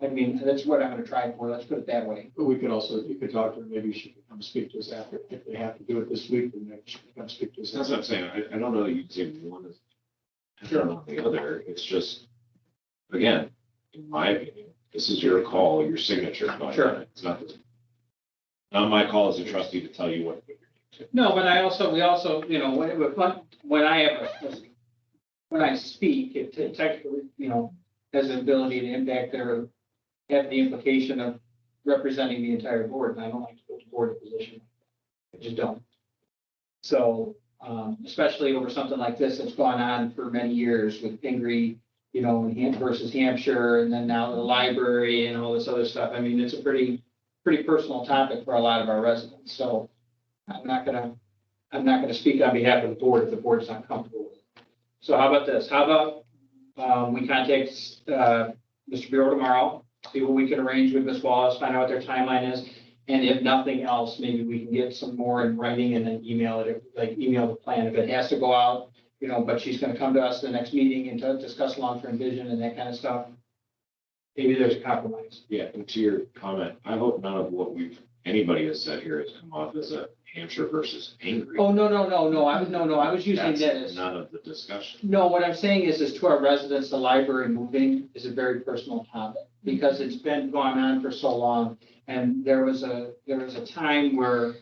I mean, that's what I'm going to try for. Let's put it that way. But we could also, you could talk to her, maybe she could come speak to us after, if they have to do it this week, then she could come speak to us. That's what I'm saying. I don't know that you'd say one is better than the other. It's just, again, in my opinion, this is your call, your signature. Sure. It's not my call as a trustee to tell you what to do. No, but we also, when I speak, it technically, has an ability to impact have the implication of representing the entire board, and I don't like to put the board in a position. I just don't. So, especially over something like this that's gone on for many years with Pingree, versus Hampshire, and then now the library and all this other stuff. I mean, it's a pretty personal topic for a lot of our residents. So I'm not gonna speak on behalf of the board if the board's not comfortable with it. So how about this? How about we contact Mr. Bureau tomorrow, see what we can arrange with Ms. Wallace, find out what their timeline is. And if nothing else, maybe we can get some more in writing and then email the plan. If it has to go out, but she's gonna come to us the next meeting and to discuss long-term vision and that kind of stuff. Maybe there's a compromise. Yeah, and to your comment, I hope none of what anybody has said here has come off as a Hampshire versus Pingree. Oh, no. I was using that as. None of the discussion. No, what I'm saying is to our residents, the library moving is a very personal topic because it's been going on for so long. And there was a time where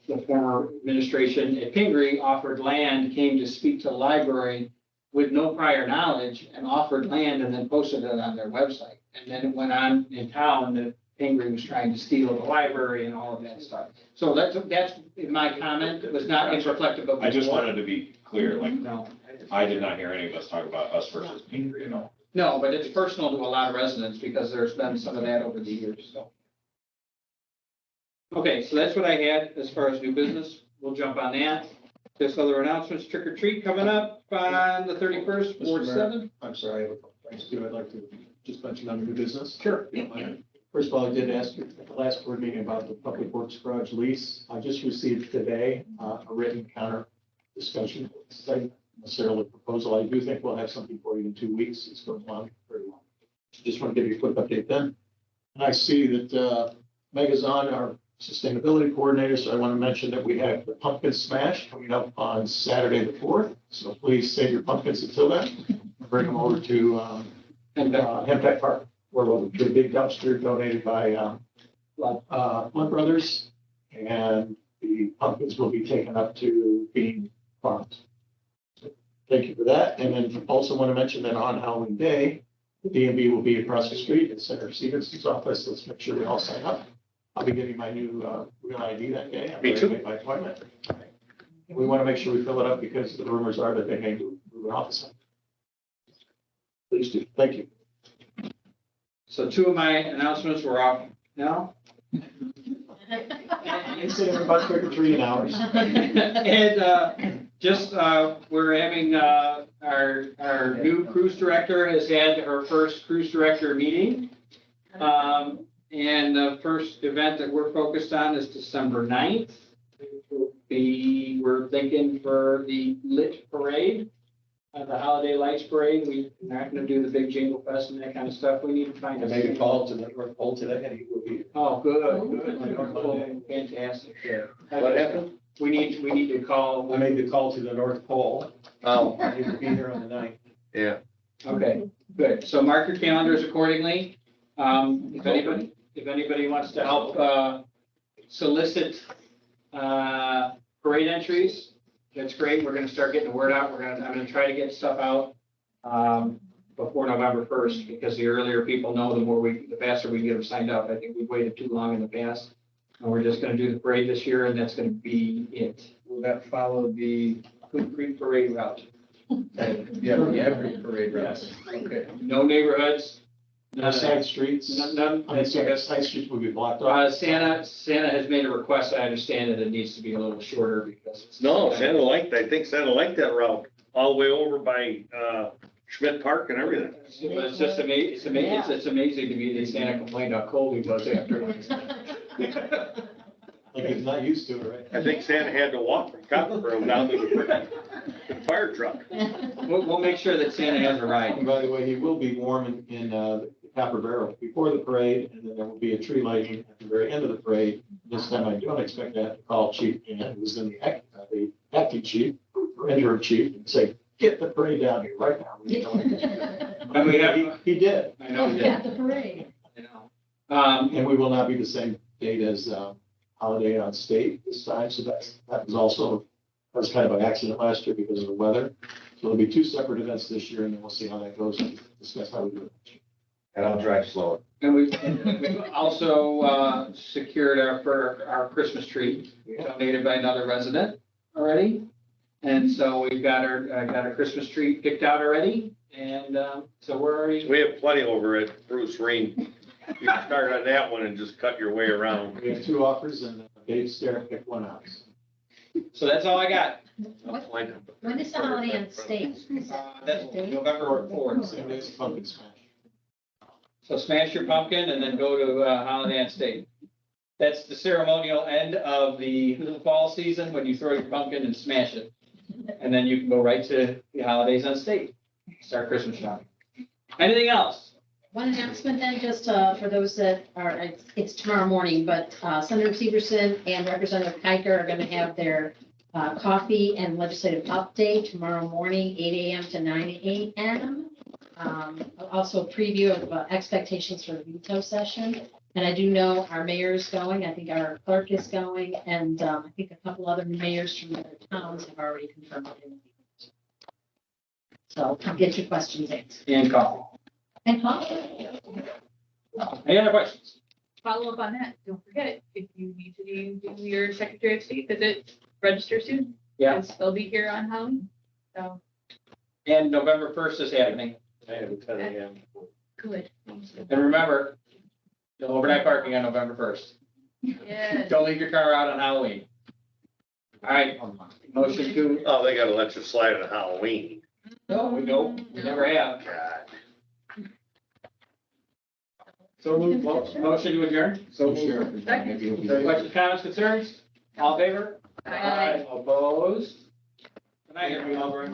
the former administration at Pingree offered land, came to speak to the library with no prior knowledge and offered land and then posted it on their website. And then it went on in town that Angry was trying to steal the library and all of that stuff. So that's my comment. It was not reflective of. I just wanted to be clear, like, No, I did not hear any of us talk about us versus Pingree at all. no, but it's personal to a lot of residents because there's been some of that over the years, so. Okay, so that's what I had as far as new business. We'll jump on that. Just other announcements, trick or treat coming up on the 31st, Ward Mr. Mayor. 7. I'm sorry, I have a couple things too. I'd like to just mention under new business. Sure. First of all, I did ask you at the last board meeting about the public works garage lease. I just received today a written counter discussion. It's not necessarily a proposal. I do think we'll have something for you in 2 weeks. It's going along very well. Just want to give you a quick update then. And I see that Mega's on, our sustainability coordinator, so I want to mention that we have the pumpkin smash coming up on Saturday the 4th. So please save your pumpkins until then. Bring them over to Hempec Park, where we'll do a big dumpster donated by Blood Brothers, and the pumpkins will be taken up to being farmed. So thank you for that. And then also want to mention that on Halloween Day, the DMV will be across the street at Senator Stevenson's office. Let's make sure we all sign up. I'll be getting my new real ID that day. Me too. Make my appointment. We want to make sure we fill it up because the rumors are that they may move an office. Please do. Thank you. So 2 of my announcements were off now. It's about trick or treating hours. And just, we're having, our new cruise director has had her first cruise director meeting. And the first event that we're focused on is December 9th. We're thinking for the lit parade, the holiday lights parade. We're not gonna do the big jingle fest and that kind of stuff. We need to find. I made a call to the North Pole today and he will be. Oh, good. Fantastic. What happened? We need to call. I made the call to the North Pole. Oh, He will be there on the 9th. yeah. Okay, good. So mark your calendars accordingly. If anybody wants to help, solicit, parade entries, that's great. We're gonna start getting the word out. I'm gonna try to get stuff out, before November 1st, because the earlier people know, the faster we get them signed up. I think we've waited too long in the past. And we're just gonna do the parade this year, and that's gonna be it. Will that follow the Coon Creek parade route? Yeah, the average parade routes. Okay, no neighborhoods. No side streets. None. I mean, side streets will be blocked off. Santa has made a request. I understand that it needs to be a little shorter because it's. No, I think Santa liked that route, all the way over by, Schmidt Park and everything. But it's just amazing, it's amazing to me that Santa complained how cold he was afterwards. Like he's not used to it, right? I think Santa had to walk from Copperboro down to the fire truck. We'll make sure that Santa has a ride. And by the way, he will be warm in the Copper Barrel before the parade, and then there will be a tree lighting at the very end of the parade. This time I don't expect to have to call Chief, who's in the acting chief, or interim chief, and say, get the parade down here right now. And we have. He did. I know he At did. the parade. You know. And we will not be the same date as Holiday on State this time, so that was kind of an accident last year because of the weather. So there'll be 2 separate events this year, and then we'll see how that goes and discuss how we do it. And I'll drive slower. And we've also secured our Christmas tree donated by another resident already. And so we've got our Christmas tree picked out already. And so we're already. We have plenty over at Bruce Reen. You can start on that one and just cut your way around. We have 2 offers, and Dave Starr picked one out. So that's all I got. When is the holiday on state? That's November 4th. Same day as Pumpkin Smash. So smash your pumpkin and then go to Holiday on State. That's the ceremonial end of the fall season when you throw your pumpkin and smash it. And then you can go right to the Holidays on State. Start Christmas shopping. Anything else? One announcement then, just for those that are, it's tomorrow morning, but Senator Severson and Representative Kiker are going to have their coffee and legislative update tomorrow morning, 8 a.m. to 9 a.m. Also a preview of expectations for the veto session. And I do know our mayor is going, I think our clerk is going, and I think a couple other mayors from other towns have already confirmed it. So get your questions answered. And coffee. And coffee. Any other questions? follow up on that, don't forget, if you need to do your Secretary of State visit, register soon. Yeah, Because they'll be here on Halloween, so, and November 1st is happening. good. And remember, no overnight parking on November 1st. Yes. Don't leave your car out on Halloween. All right, motion to, Oh, they gotta let you slide on Halloween. no, we never have. God. So move, motion to adjourn? So sure. Questions, comments, concerns? All in favor? Aye. Opposed? Good night, everyone.